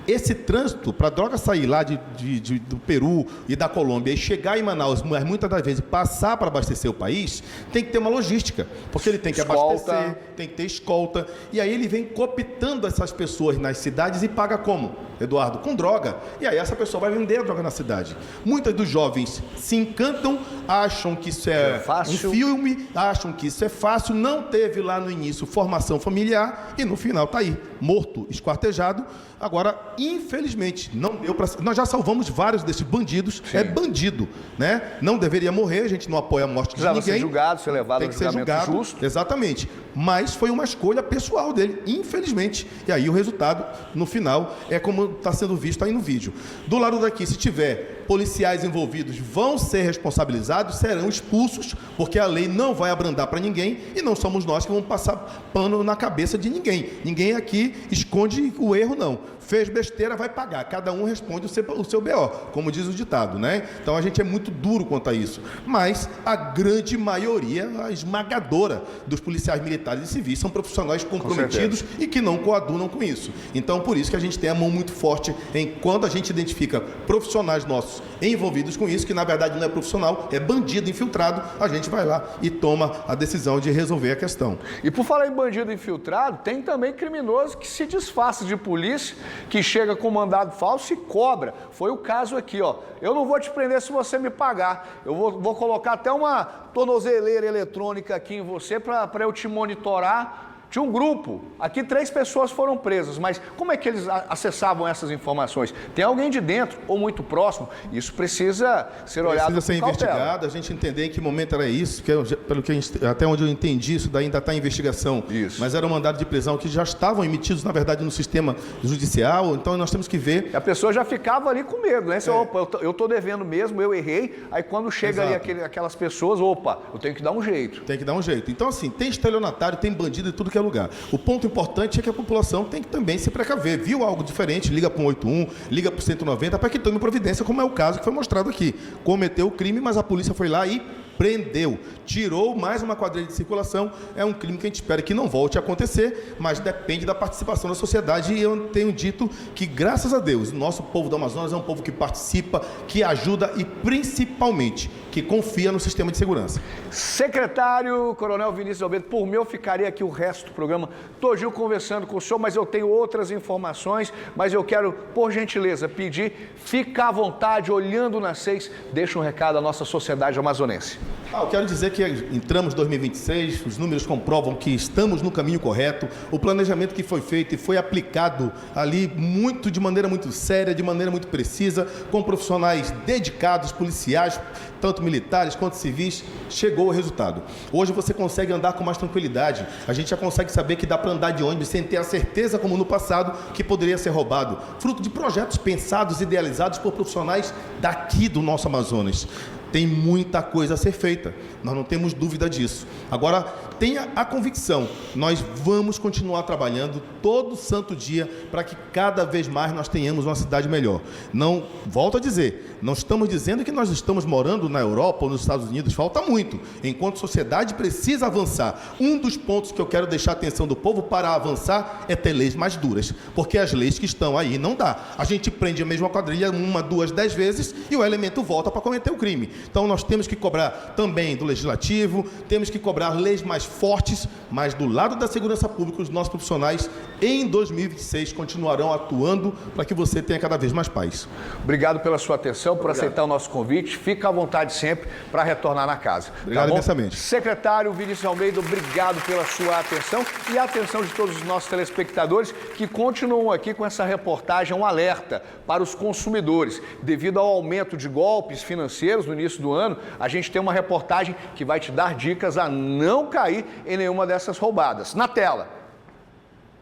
Esse trânsito, para a droga sair lá do Peru e da Colômbia e chegar em Manaus, mas muitas das vezes passar para abastecer o país, tem que ter uma logística, porque ele tem que abastecer, tem que ter escolta, e aí ele vem cooptando essas pessoas nas cidades e paga como, Eduardo? Com droga. E aí essa pessoa vai vender a droga na cidade. Muitos dos jovens se encantam, acham que isso é um filme, acham que isso é fácil, não teve lá no início formação familiar e no final está aí, morto, esquartejado. Agora, infelizmente, não deu para... Nós já salvamos vários desses bandidos. Sim. É bandido, né? Não deveria morrer, a gente não apoia a morte de ninguém. Precisava ser julgado, ser levado ao julgamento justo. Exatamente. Mas foi uma escolha pessoal dele, infelizmente. E aí o resultado, no final, é como está sendo visto aí no vídeo. Do lado daqui, se tiver policiais envolvidos, vão ser responsabilizados, serão expulsos, porque a lei não vai abrandar para ninguém e não somos nós que vamos passar pano na cabeça de ninguém. Ninguém aqui esconde o erro, não. Fez besteira, vai pagar. Cada um responde o seu BO, como diz o ditado, né? Então a gente é muito duro quanto a isso. Mas a grande maioria, a esmagadora dos policiais militares e civis são profissionais comprometidos e que não coadunam com isso. Então por isso que a gente tem a mão muito forte em quando a gente identifica profissionais nossos criminosos envolvidos com isso, que na verdade não é profissional, é bandido infiltrado, a gente vai lá e toma a decisão de resolver a questão. E por falar em bandido infiltrado, tem também criminoso que se disfarça de polícia, que chega com mandado falso e cobra. Foi o caso aqui, ó. Eu não vou te prender se você me pagar. Eu vou colocar até uma tornozeleira eletrônica aqui em você para eu te monitorar. Tinha um grupo, aqui 3 pessoas foram presas, mas como é que eles acessavam essas informações? Tem alguém de dentro ou muito próximo? Isso precisa ser olhado com cautela. Precisa ser investigado, a gente entender em que momento era isso, pelo que até onde eu entendi, isso daí ainda está em investigação. Isso. Mas era um mandado de prisão que já estavam emitidos, na verdade, no sistema judicial, então nós temos que ver... E a pessoa já ficava ali com medo, né? Opa, eu estou devendo mesmo, eu errei, aí quando chega ali aquelas pessoas, opa, eu tenho que dar um jeito. Tem que dar um jeito. Então, assim, tem estelionatário, tem bandido e tudo que é lugar. O ponto importante é que a população tem que também se precaver. Viu algo diferente, liga para o 181, liga para o 190, para que tome providência, como é o caso que foi mostrado aqui. Cometeu o crime, mas a polícia foi lá e prendeu, tirou mais uma quadrilha de circulação. É um crime que a gente espera que não volte a acontecer, mas depende da participação da sociedade, e eu tenho dito que, graças a Deus, o nosso povo do Amazonas é um povo que participa, que ajuda e, principalmente, que confia no sistema de segurança. Secretário Coronel Vinícius Almeida, por mim eu ficaria aqui o resto do programa todinho conversando com o senhor, mas eu tenho outras informações, mas eu quero, por gentileza, pedir, fica à vontade, olhando nas 6, deixa um recado à nossa sociedade amazonense. Eu quero dizer que entramos em 2026, os números comprovam que estamos no caminho correto, o planejamento que foi feito e foi aplicado ali de maneira muito séria, de maneira muito precisa, com profissionais dedicados, policiais, tanto militares quanto civis, chegou o resultado. Hoje você consegue andar com mais tranquilidade, a gente já consegue saber que dá para andar de ônibus sem ter a certeza, como no passado, que poderia ser roubado, fruto de projetos pensados, idealizados por profissionais daqui do nosso Amazonas. Tem muita coisa a ser feita, nós não temos dúvida disso. Agora, tenha a convicção, nós vamos continuar trabalhando todo santo dia para que cada vez mais nós tenhamos uma cidade melhor. Não, volto a dizer, não estamos dizendo que nós estamos morando na Europa ou nos Estados Unidos, falta muito. Enquanto sociedade precisa avançar. Um dos pontos que eu quero deixar a atenção do povo para avançar é ter leis mais duras, porque as leis que estão aí não dá. A gente prende a mesma quadrilha 1, 2, 10 vezes e o elemento volta para cometer o crime. Então nós temos que cobrar também do legislativo, temos que cobrar leis mais fortes, mas do lado da segurança pública, os nossos profissionais em 2026 continuarão atuando para que você tenha cada vez mais paz. Obrigado pela sua atenção, por aceitar o nosso convite. Fica à vontade sempre para retornar na casa. Obrigado imensamente. Secretário Vinícius Almeida, obrigado pela sua atenção e a atenção de todos os nossos telespectadores que continuam aqui com essa reportagem, um alerta para os consumidores. Devido ao aumento de golpes financeiros no início do ano, a gente tem uma reportagem que vai te dar dicas a não cair em nenhuma dessas roubadas. Na tela.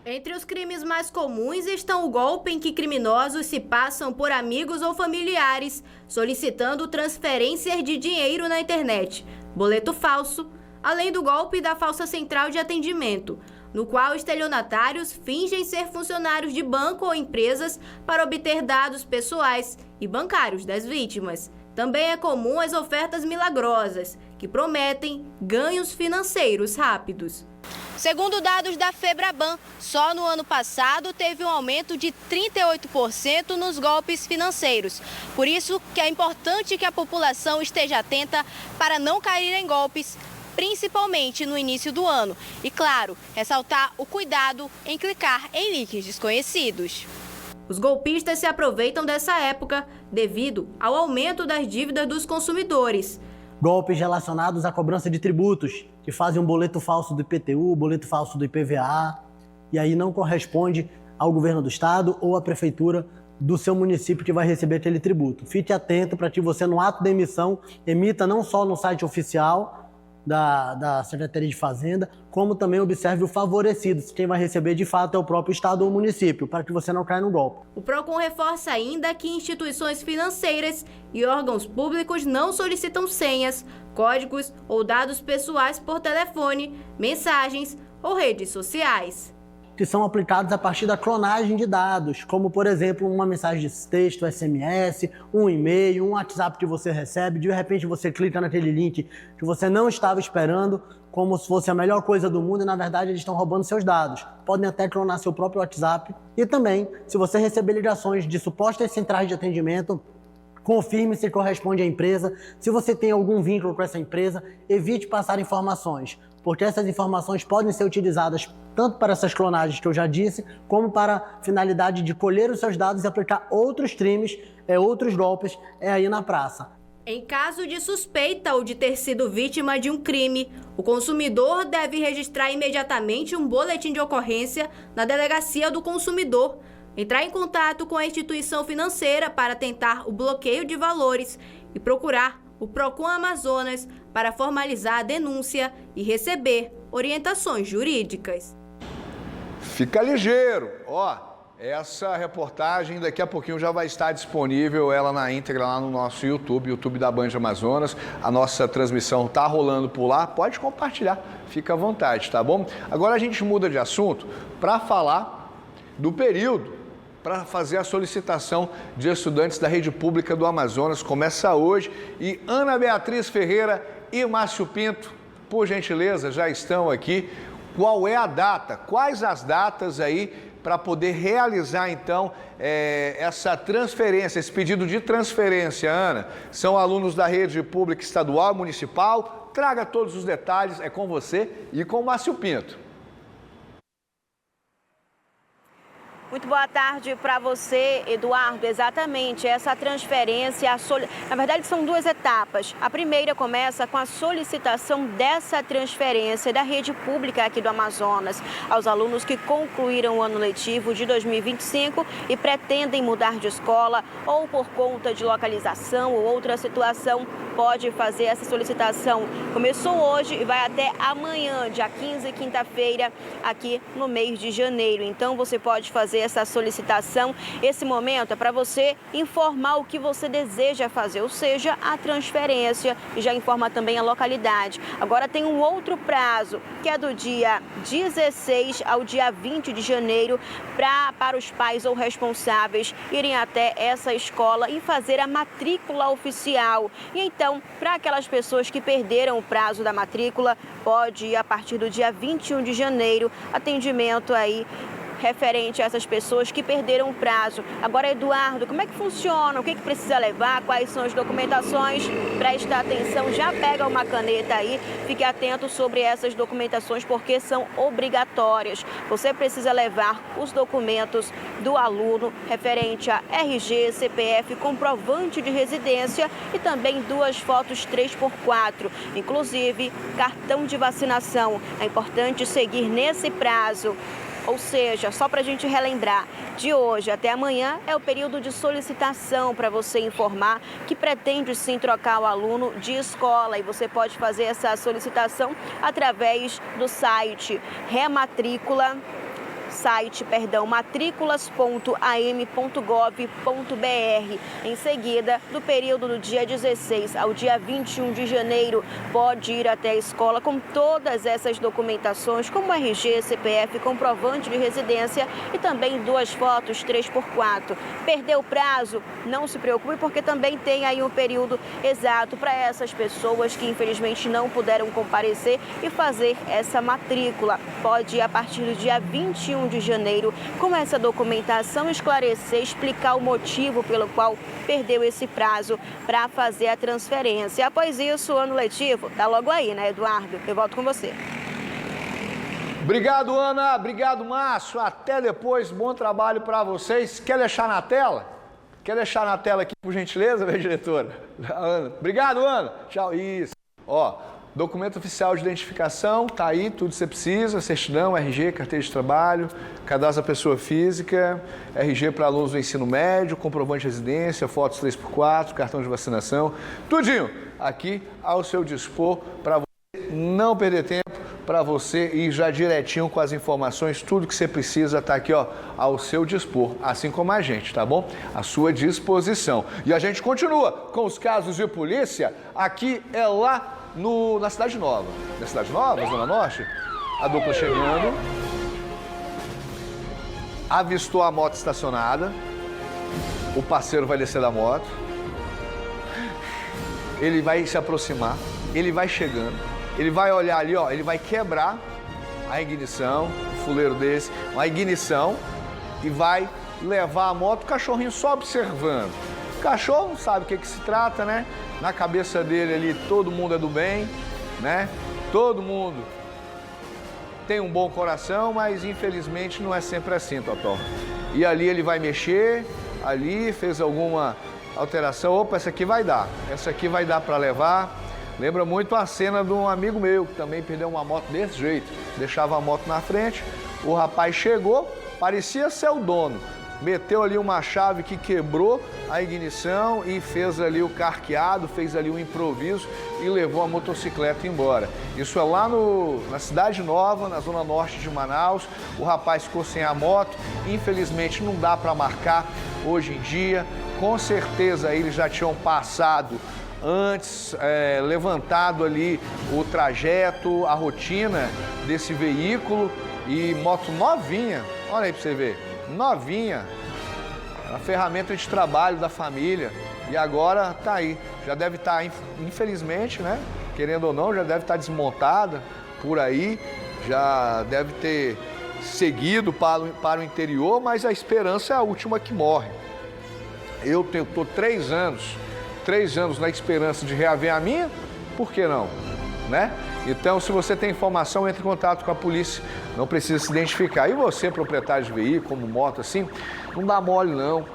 Entre os crimes mais comuns estão o golpe em que criminosos se passam por amigos ou familiares, solicitando transferências de dinheiro na internet, boleto falso, além do golpe da falsa central de atendimento, no qual estelionatários fingem ser funcionários de banco ou empresas para obter dados pessoais e bancários das vítimas. Também é comum as ofertas milagrosas, que prometem ganhos financeiros rápidos. Segundo dados da Febraban, só no ano passado teve um aumento de 38% nos golpes financeiros. Por isso que é importante que a população esteja atenta para não cair em golpes, principalmente no início do ano. E, claro, ressaltar o cuidado em clicar em links desconhecidos. Os golpistas se aproveitam dessa época devido ao aumento das dívidas dos consumidores. Golpes relacionados à cobrança de tributos, que fazem um boleto falso do IPTU, boleto falso do IPVA, e aí não corresponde ao governo do estado ou à prefeitura do seu município que vai receber aquele tributo. Fique atento para que você, no ato da emissão, emita não só no site oficial da Secretaria de Fazenda, como também observe o favorecido, quem vai receber de fato é o próprio estado ou município, para que você não caia no golpe. O PROCON reforça ainda que instituições financeiras e órgãos públicos não solicitam senhas, códigos ou dados pessoais por telefone, mensagens ou redes sociais. Que são aplicados a partir da clonagem de dados, como, por exemplo, uma mensagem de texto, SMS, um e-mail, um WhatsApp que você recebe, de repente você clica naquele link que você não estava esperando, como se fosse a melhor coisa do mundo, e na verdade eles estão roubando seus dados. Podem até clonar seu próprio WhatsApp. E também, se você receber ligações de supostas centrais de atendimento, confirme se corresponde à empresa. Se você tem algum vínculo com essa empresa, evite passar informações, porque essas informações podem ser utilizadas tanto para essas clonagens que eu já disse, como para a finalidade de colher os seus dados e aplicar outros crimes, outros golpes aí na praça. Em caso de suspeita ou de ter sido vítima de um crime, o consumidor deve registrar imediatamente um boletim de ocorrência na Delegacia do Consumidor, entrar em contato com a instituição financeira para tentar o bloqueio de valores e procurar o Procon Amazonas para formalizar a denúncia e receber orientações jurídicas. Fica ligeiro, essa reportagem daqui a pouquinho já vai estar disponível, ela na íntegra lá no nosso YouTube da Band Amazonas. A nossa transmissão está rolando por lá, pode compartilhar, fica à vontade, tá bom? Agora a gente muda de assunto para falar do período para fazer a solicitação de estudantes da rede pública do Amazonas. Começa hoje e Ana Beatriz Ferreira e Márcio Pinto, por gentileza, já estão aqui. Qual é a data? Quais as datas aí para poder realizar, então, essa transferência, esse pedido de transferência, Ana? São alunos da rede pública estadual, municipal? Traga todos os detalhes, é com você e com o Márcio Pinto. Muito boa tarde para você, Eduardo. Exatamente, essa transferência, na verdade são duas etapas. A primeira começa com a solicitação dessa transferência da rede pública aqui do Amazonas aos alunos que concluíram o ano letivo de 2025 e pretendem mudar de escola ou por conta de localização ou outra situação, pode fazer essa solicitação. Começou hoje e vai até amanhã, dia 15, quinta-feira, aqui no mês de janeiro. Então você pode fazer essa solicitação. Esse momento é para você informar o que você deseja fazer, ou seja, a transferência, e já informa também a localidade. Agora tem um outro prazo, que é do dia 16 ao dia 20 de janeiro, para os pais ou responsáveis irem até essa escola e fazer a matrícula oficial. E então, para aquelas pessoas que perderam o prazo da matrícula, pode ir a partir do dia 21 de janeiro, atendimento aí referente a essas pessoas que perderam o prazo. Agora, Eduardo, como é que funciona? O que precisa levar? Quais são as documentações? Preste atenção, já pega uma caneta aí, fique atento sobre essas documentações porque são obrigatórias. Você precisa levar os documentos do aluno referente a RG, CPF, comprovante de residência e também 2 fotos 3x4, inclusive cartão de vacinação. É importante seguir nesse prazo. Ou seja, só para a gente relembrar, de hoje até amanhã é o período de solicitação para você informar que pretende sim trocar o aluno de escola. E você pode fazer essa solicitação através do site matrículas.am.gov.br. Em seguida, do período do dia 16 ao dia 21 de janeiro, pode ir até a escola com todas essas documentações, como RG, CPF, comprovante de residência e também 2 fotos 3x4. Perdeu o prazo? Não se preocupe, porque também tem aí um período exato para essas pessoas que infelizmente não puderam comparecer e fazer essa matrícula. Pode ir a partir do dia 21 de janeiro com essa documentação, esclarecer, explicar o motivo pelo qual perdeu esse prazo para fazer a transferência. Após isso, o ano letivo tá logo aí, né, Eduardo? Eu volto com você. Obrigado, Ana. Obrigado, Márcio. Até depois. Bom trabalho para vocês. Quer deixar na tela? Quer deixar na tela aqui, por gentileza, minha diretora? Ana. Obrigado, Ana. Tchau. Isso. Documento oficial de identificação, tá aí, tudo que você precisa, certidão, RG, carteira de trabalho, cadastro da pessoa física, RG para alunos do ensino médio, comprovante de residência, fotos 3x4, cartão de vacinação, tudinho aqui ao seu dispor para você não perder tempo, para você ir já direitinho com as informações, tudo que você precisa tá aqui, ao seu dispor, assim como a gente, tá bom? À sua disposição. E a gente continua com os casos de polícia, aqui é lá na Cidade Nova. Na Cidade Nova, Zona Norte, a dupla chegando, avistou a moto estacionada, o parceiro vai descer da moto, ele vai se aproximar, ele vai chegando, ele vai olhar ali, ele vai quebrar a ignição, um fuleiro desse, uma ignição, e vai levar a moto, o cachorrinho só observando. O cachorro não sabe o que se trata, né? Na cabeça dele ali, todo mundo é do bem, né? Todo mundo tem um bom coração, mas infelizmente não é sempre assim, Totó. E ali ele vai mexer, ali fez alguma alteração. Opa, essa aqui vai dar para levar. Lembra muito a cena de um amigo meu, que também perdeu uma moto desse jeito. Deixava a moto na frente, o rapaz chegou, parecia ser o dono. Meteu ali uma chave que quebrou a ignição e fez ali o carqueado, fez ali um improviso e levou a motocicleta embora. Isso é lá na Cidade Nova, na zona norte de Manaus. O rapaz ficou sem a moto, infelizmente não dá para marcar hoje em dia. Com certeza eles já tinham passado antes, levantado ali o trajeto, a rotina desse veículo e moto novinha, olha aí para você ver. Novinha, a ferramenta de trabalho da família e agora tá aí, já deve estar, infelizmente, né, querendo ou não, já deve estar desmontada por aí, já deve ter seguido para o interior, mas a esperança é a última que morre. Eu estou 3 anos na esperança de reaver a minha, por que não, né? Então, se você tem informação, entre em contato com a polícia, não precisa se identificar. E você, proprietário de veículo, como moto, assim, não dá mole, não.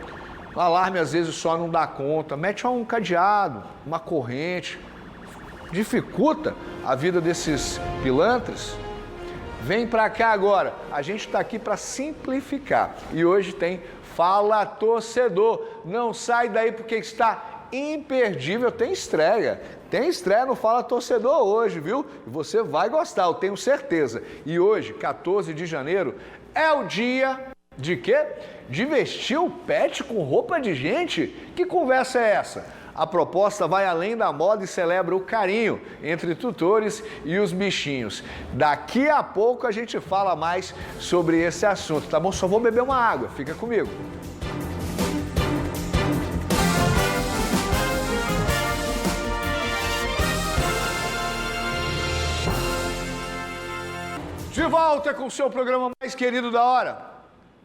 O alarme, às vezes, só não dá conta. Mete um cadeado, uma corrente. Dificulta a vida desses pilantras. Vem pra cá agora. A gente tá aqui para simplificar. E hoje tem Fala Torcedor. Não sai daí porque está imperdível, tem estreia no Fala Torcedor hoje, viu? E você vai gostar, eu tenho certeza. E hoje, 14 de janeiro, é o dia de quê? De vestir o pet com roupa de gente? Que conversa é essa? A proposta vai além da moda e celebra o carinho entre tutores e os bichinhos. Daqui a pouco a gente fala mais sobre esse assunto, tá bom? Só vou beber uma água, fica comigo. De volta com o seu programa mais querido da hora,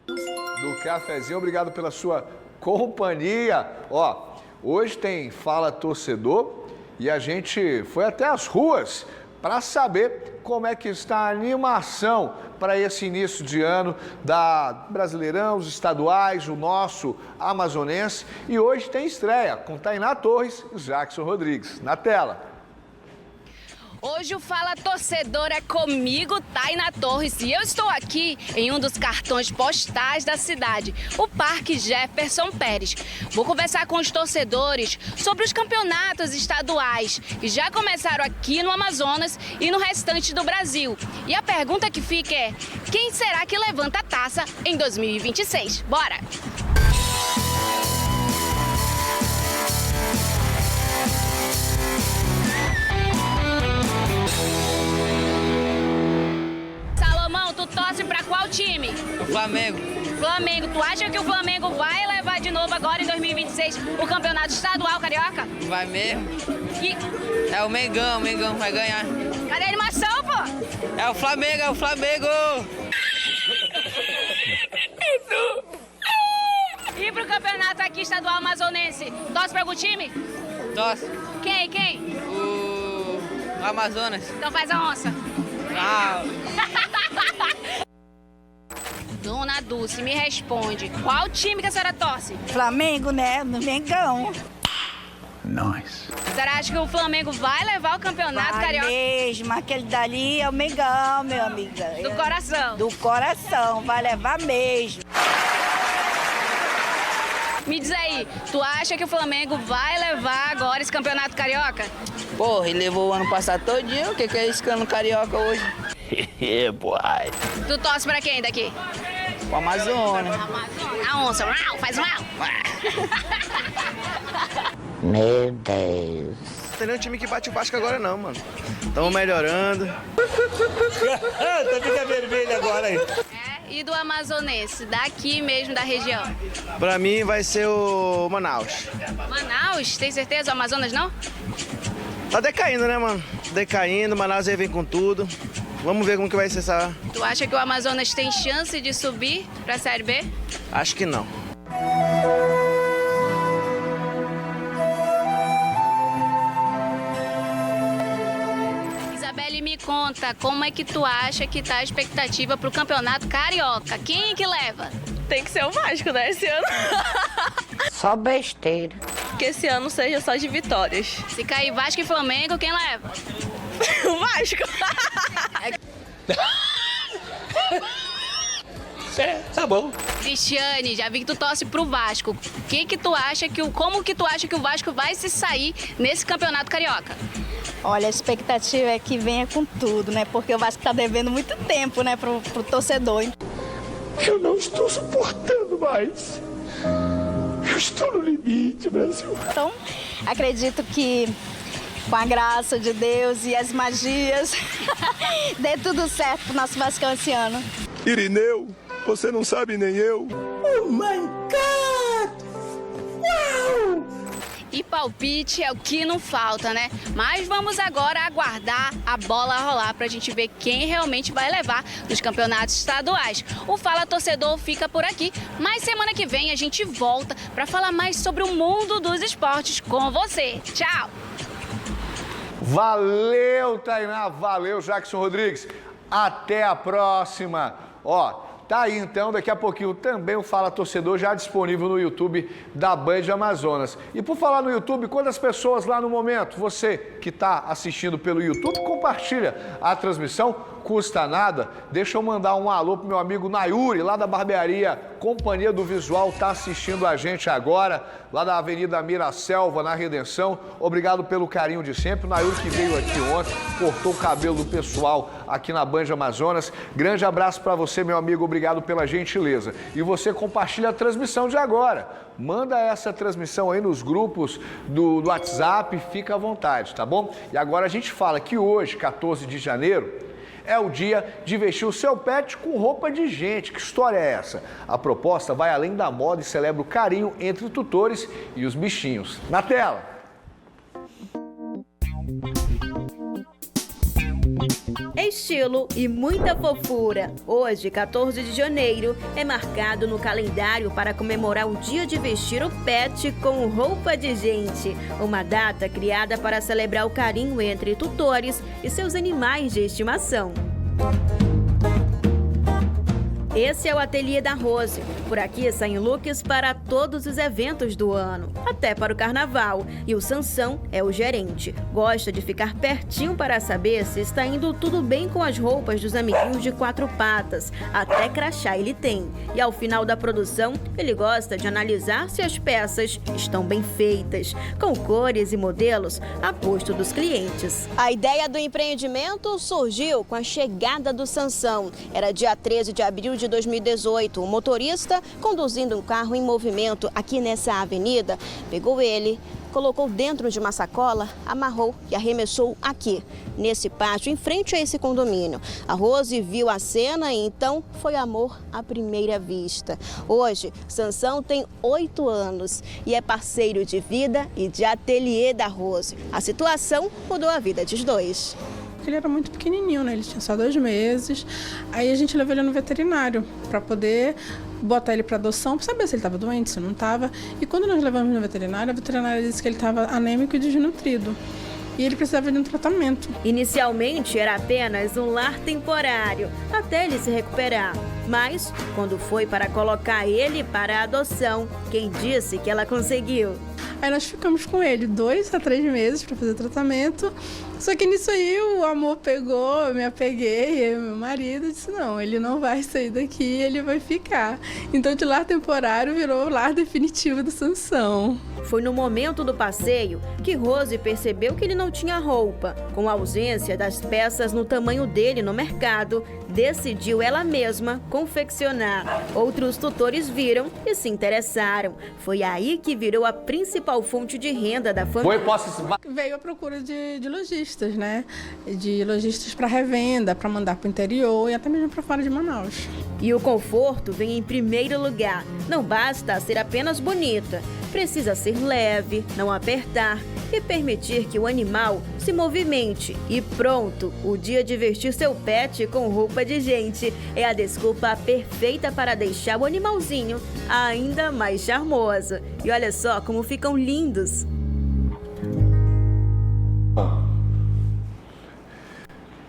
do Cafezinho. Obrigado pela sua companhia. Ó, hoje tem Fala Torcedor e a gente foi até as ruas para saber como é que está a animação para esse início de ano da Brasileirão, os estaduais, o nosso amazonense. E hoje tem estreia com Tainá Torres e Jackson Rodrigues. Na tela. Hoje o Fala Torcedor é comigo, Tainá Torres, e eu estou aqui em um dos cartões postais da cidade, o Parque Jefferson Pérez. Vou conversar com os torcedores sobre os campeonatos estaduais que já começaram aqui no Amazonas e no restante do Brasil. E a pergunta que fica é: quem será que levanta a taça em 2026? Bora! Torce pra qual time? Flamengo. Flamengo. Tu acha que o Flamengo vai levar de novo agora em 2026 o campeonato estadual carioca? Vai mesmo. E... É o Mengão vai ganhar. Cadê a animação, pô? É o Flamengo. E pro campeonato aqui estadual amazonense, torce pra algum time? Torce. Quem? O Amazonas. Então faz a onça. Ah. Dona Dulce, me responde, qual time que a senhora torce? Flamengo, né? No Mengão. Nice. A senhora acha que o Flamengo vai levar o campeonato carioca? Mesmo, aquele dali é o Mengão, meu amigo. Do coração? Do coração, vai levar mesmo. Me diz aí, tu acha que o Flamengo vai levar agora esse campeonato carioca? Porra, ele levou o ano passado todinho, o que é esse cano carioca hoje? Boy. Tu torce pra quem daqui? O Amazonas. A onça, faz um Meu Deus. Não tem nenhum time que bate o Vasco agora não, mano. Estamos melhorando. Tá fica vermelho agora aí. E do amazonense, daqui mesmo da região? Pra mim vai ser o Manaus. Manaus? Tem certeza? O Amazonas não? Tá decaindo, né, mano? Decaindo, Manaus aí vem com tudo. Vamos ver como que vai ser essa... Tu acha que o Amazonas tem chance de subir pra Série B? Acho que não. conta como é que tu acha que tá a expectativa pro Campeonato Carioca. Quem é que leva? Tem que ser o Vasco, né, esse ano. Só besteira. Que esse ano seja só de vitórias. Se cair Vasco e Flamengo, quem leva? O Vasco. Tá bom. Cristiane, já vi que tu torce pro Vasco. Como que tu acha que o Vasco vai se sair nesse Campeonato Carioca? Olha, a expectativa é que venha com tudo, né? Porque o Vasco tá devendo muito tempo, né, pro torcedor. Eu não estou suportando mais. Eu estou no limite, Brasil. Então, acredito que com a graça de Deus e as magias, dê tudo certo pro nosso Vascão esse ano. Irineu, você não sabe nem eu. Oh my God! Uau! E palpite é o que não falta, né? Mas vamos agora aguardar a bola rolar pra gente ver quem realmente vai levar nos campeonatos estaduais. O Fala Torcedor fica por aqui, mas semana que vem a gente volta pra falar mais sobre o mundo dos esportes com você. Tchau! Valeu, Tainá, valeu, Jackson Rodrigues. Até a próxima. Ó, tá aí então, daqui a pouquinho também o Fala Torcedor já disponível no YouTube da Band Amazonas. E por falar no YouTube, quantas pessoas lá no momento? Você que está assistindo pelo YouTube, compartilha a transmissão, custa nada. Deixa eu mandar um alô pro meu amigo Nayuri, lá da barbearia Companhia do Visual, tá assistindo a gente agora, lá da Avenida Miraselva, na Redenção. Obrigado pelo carinho de sempre. O Nayuri que veio aqui ontem, cortou o cabelo do pessoal aqui na Band Amazonas. Grande abraço para você, meu amigo. Obrigado pela gentileza. E você compartilha a transmissão de agora. Manda essa transmissão aí nos grupos do WhatsApp, fica à vontade, tá bom? E agora a gente fala que hoje, 14 de janeiro, é o dia de vestir o seu pet com roupa de gente. Que história é essa? A proposta vai além da moda e celebra o carinho entre tutores e os bichinhos. Na tela! Estilo e muita fofura. Hoje, 14 de janeiro, é marcado no calendário para comemorar o dia de vestir o pet com roupa de gente. Uma data criada para celebrar o carinho entre tutores e seus animais de estimação. Esse é o ateliê da Rose. Por aqui saem looks para todos os eventos do ano, até para o carnaval. E o Sansão é o gerente. Gosta de ficar pertinho para saber se está indo tudo bem com as roupas dos amiguinhos de quatro patas. Até crachá ele tem. E ao final da produção, ele gosta de analisar se as peças estão bem feitas, com cores e modelos a gosto dos clientes. A ideia do empreendimento surgiu com a chegada do Sansão. Era dia 13 de abril de 2018. O motorista, conduzindo um carro em movimento aqui nessa avenida, pegou ele, colocou dentro de uma sacola, amarrou e arremessou aqui, nesse pátio, em frente a esse condomínio. A Rose viu a cena e então foi amor à primeira vista. Hoje, Sansão tem 8 anos e é parceiro de vida e de ateliê da Rose. A situação mudou a vida dos dois. Ele era muito pequenininho, né? Ele tinha só 2 meses. Aí a gente levou ele no veterinário para poder botar ele para adoção, para saber se ele estava doente, se não estava. E quando nós levamos no veterinário, a veterinária disse que ele estava anêmico e desnutrido. E ele precisava de um tratamento. Inicialmente era apenas um lar temporário, até ele se recuperar. Mas, quando foi para colocar ele para a adoção, quem disse que ela conseguiu? Aí nós ficamos com ele 2 a 3 meses para fazer o tratamento. Só que nisso aí o amor pegou, eu me apeguei, eu e meu marido disse, não, ele não vai sair daqui, ele vai ficar. Então de lar temporário virou o lar definitivo do Sansão. Foi no momento do passeio que Rose percebeu que ele não tinha roupa. Com a ausência das peças no tamanho dele no mercado, decidiu ela mesma confeccionar. Outros tutores viram e se interessaram. Foi aí que virou a principal fonte de renda da família. Veio a procura de lojistas, né? De lojistas para revenda, para mandar para o interior e até mesmo para fora de Manaus. E o conforto vem em primeiro lugar. Não basta ser apenas bonita. Precisa ser leve, não apertar e permitir que o animal se movimente. E pronto, o dia de vestir seu pet com roupa de gente é a desculpa perfeita para deixar o animalzinho ainda mais charmoso. E olha só como ficam lindos.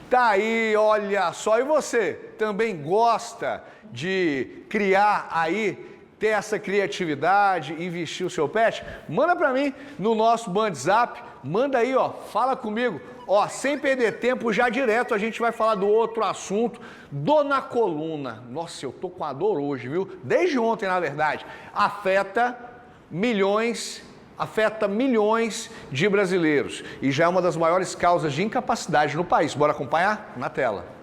Tá aí, olha só. E você também gosta de criar aí, ter essa criatividade, investir o seu pet? Manda pra mim no nosso WhatsApp, manda aí, ó, fala comigo. Ó, sem perder tempo, já direto a gente vai falar do outro assunto, dor na coluna. Nossa, eu tô com a dor hoje, viu? Desde ontem, na verdade. Afeta milhões de brasileiros e já é uma das maiores causas de incapacidade no país. Bora acompanhar na tela.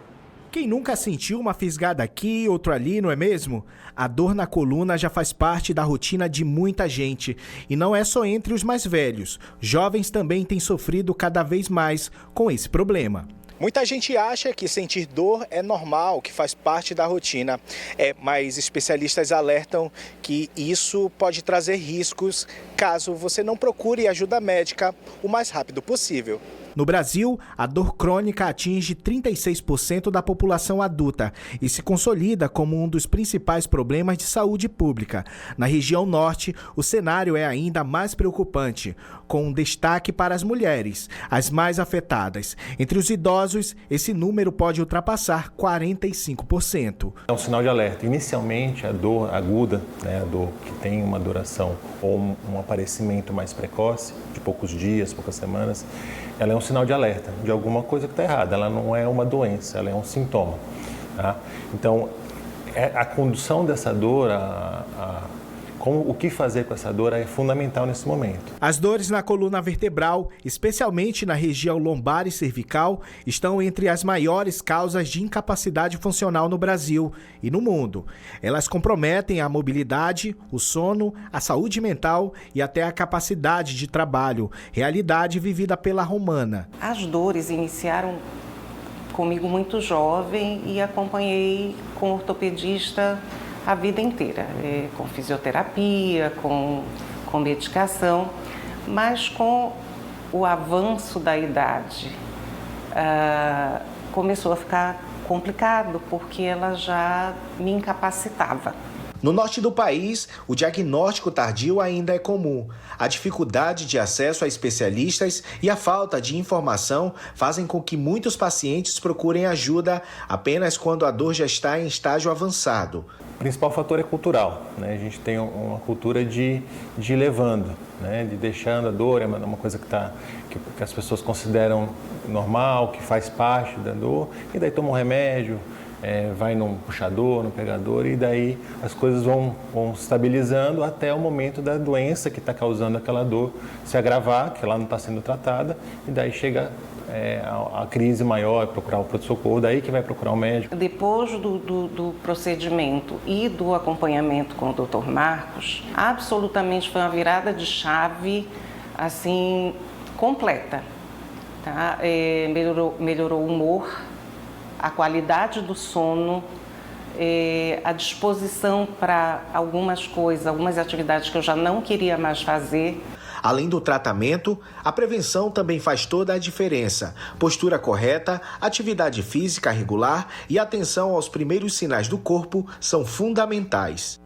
Quem nunca sentiu uma fisgada aqui, outro ali, não é mesmo? A dor na coluna já faz parte da rotina de muita gente. E não é só entre os mais velhos. Jovens também têm sofrido cada vez mais com esse problema. Muita gente acha que sentir dor é normal, que faz parte da rotina. Mas especialistas alertam que isso pode trazer riscos caso você não procure ajuda médica o mais rápido possível. No Brasil, a dor crônica atinge 36% da população adulta e se consolida como um dos principais problemas de saúde pública. Na região norte, o cenário é ainda mais preocupante, com um destaque para as mulheres, as mais afetadas. Entre os idosos, esse número pode ultrapassar 45%. É um sinal de alerta. Inicialmente, a dor aguda, a dor que tem uma duração ou um aparecimento mais precoce, de poucos dias, poucas semanas, ela é um sinal de alerta de alguma coisa que está errada. Ela não é uma doença, ela é um sintoma. Tá? Então, a condução dessa dor, o que fazer com essa dor é fundamental nesse momento. As dores na coluna vertebral, especialmente na região lombar e cervical, estão entre as maiores causas de incapacidade funcional no Brasil e no mundo. Elas comprometem a mobilidade, o sono, a saúde mental e até a capacidade de trabalho, realidade vivida pela romana. As dores iniciaram comigo muito jovem e acompanhei com ortopedista a vida inteira, com fisioterapia, com medicação, mas com o avanço da idade começou a ficar complicado porque ela já me incapacitava. No norte do país, o diagnóstico tardio ainda é comum. A dificuldade de acesso a especialistas e a falta de informação fazem com que muitos pacientes procurem ajuda apenas quando a dor já está em estágio avançado. O principal fator é cultural, né? A gente tem uma cultura de ir levando, né? De deixando a dor, é uma coisa que as pessoas consideram normal, que faz parte da dor, e daí toma um remédio, vai num puxador, no pegador, e daí as coisas vão se estabilizando até o momento da doença que está causando aquela dor se agravar, que ela não está sendo tratada, e daí chega a crise maior, procurar o pronto-socorro, daí que vai procurar o médico. Depois do procedimento e do acompanhamento com o Dr. Marcos, absolutamente foi uma virada de chave, assim, completa. Tá? Melhorou o humor, a qualidade do sono, a disposição para algumas coisas, algumas atividades que eu já não queria mais fazer. Além do tratamento, a prevenção também faz toda a diferença. Postura correta, atividade física regular e atenção aos primeiros sinais do corpo são fundamentais.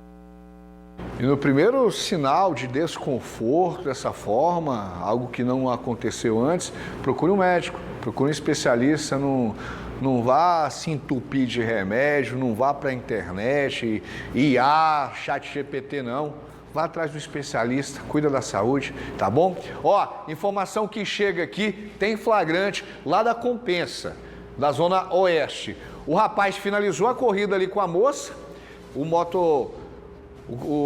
E no primeiro sinal de desconforto dessa forma, algo que não aconteceu antes, procure um médico, procure um especialista, não vá se entupir de remédio, não vá para a internet, IA, ChatGPT não. Vá atrás do especialista, cuida da saúde, tá bom? Ó, informação que chega aqui, tem flagrante lá da Compensa, da Zona Oeste. O rapaz finalizou a corrida ali com a moça, o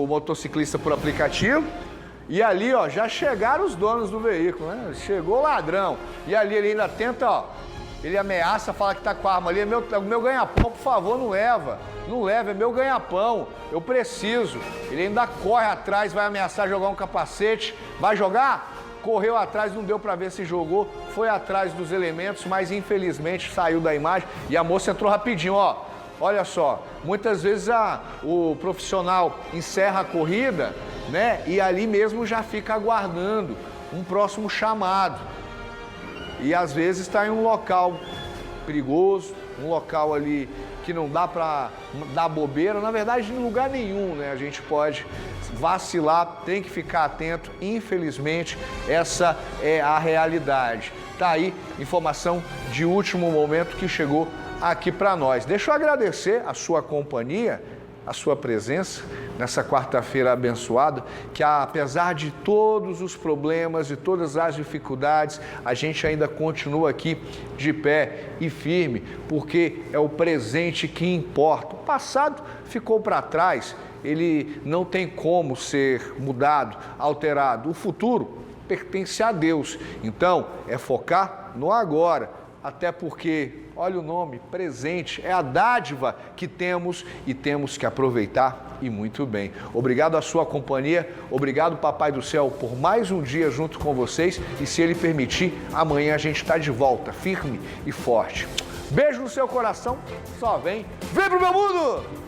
motociclista por aplicativo, e ali, ó, já chegaram os donos do veículo, né? Chegou o ladrão, e ali ele ainda tenta, ó, ele ameaça, fala que tá com a arma ali, é meu ganha-pão, por favor, não leva. Não leva, é meu ganha-pão, eu preciso. Ele ainda corre atrás, vai ameaçar jogar um capacete. Vai jogar? Correu atrás, não deu para ver se jogou. Foi atrás dos elementos, mas infelizmente saiu da imagem. E a moça entrou rapidinho, ó. Olha só, muitas vezes o profissional encerra a corrida, né? E ali mesmo já fica aguardando um próximo chamado. E às vezes está em um local perigoso, um local ali que não dá para dar bobeira, na verdade em lugar nenhum, né? A gente pode vacilar, tem que ficar atento, infelizmente essa é a realidade. Tá aí, informação de último momento que chegou aqui para nós. Deixa eu agradecer a sua companhia, a sua presença nessa quarta-feira abençoada, que apesar de todos os problemas e todas as dificuldades, a gente ainda continua aqui de pé e firme, porque é o presente que importa. O passado ficou para trás, ele não tem como ser mudado, alterado. O futuro pertence a Deus, então é focar no agora, até porque, olha o nome, presente, é a dádiva que temos e temos que aproveitar e muito bem. Obrigado à sua companhia, obrigado Papai do Céu por mais um dia junto com vocês e se Ele permitir, amanhã a gente está de volta, firme e forte. Beijo no seu coração, só vem pro meu mundo!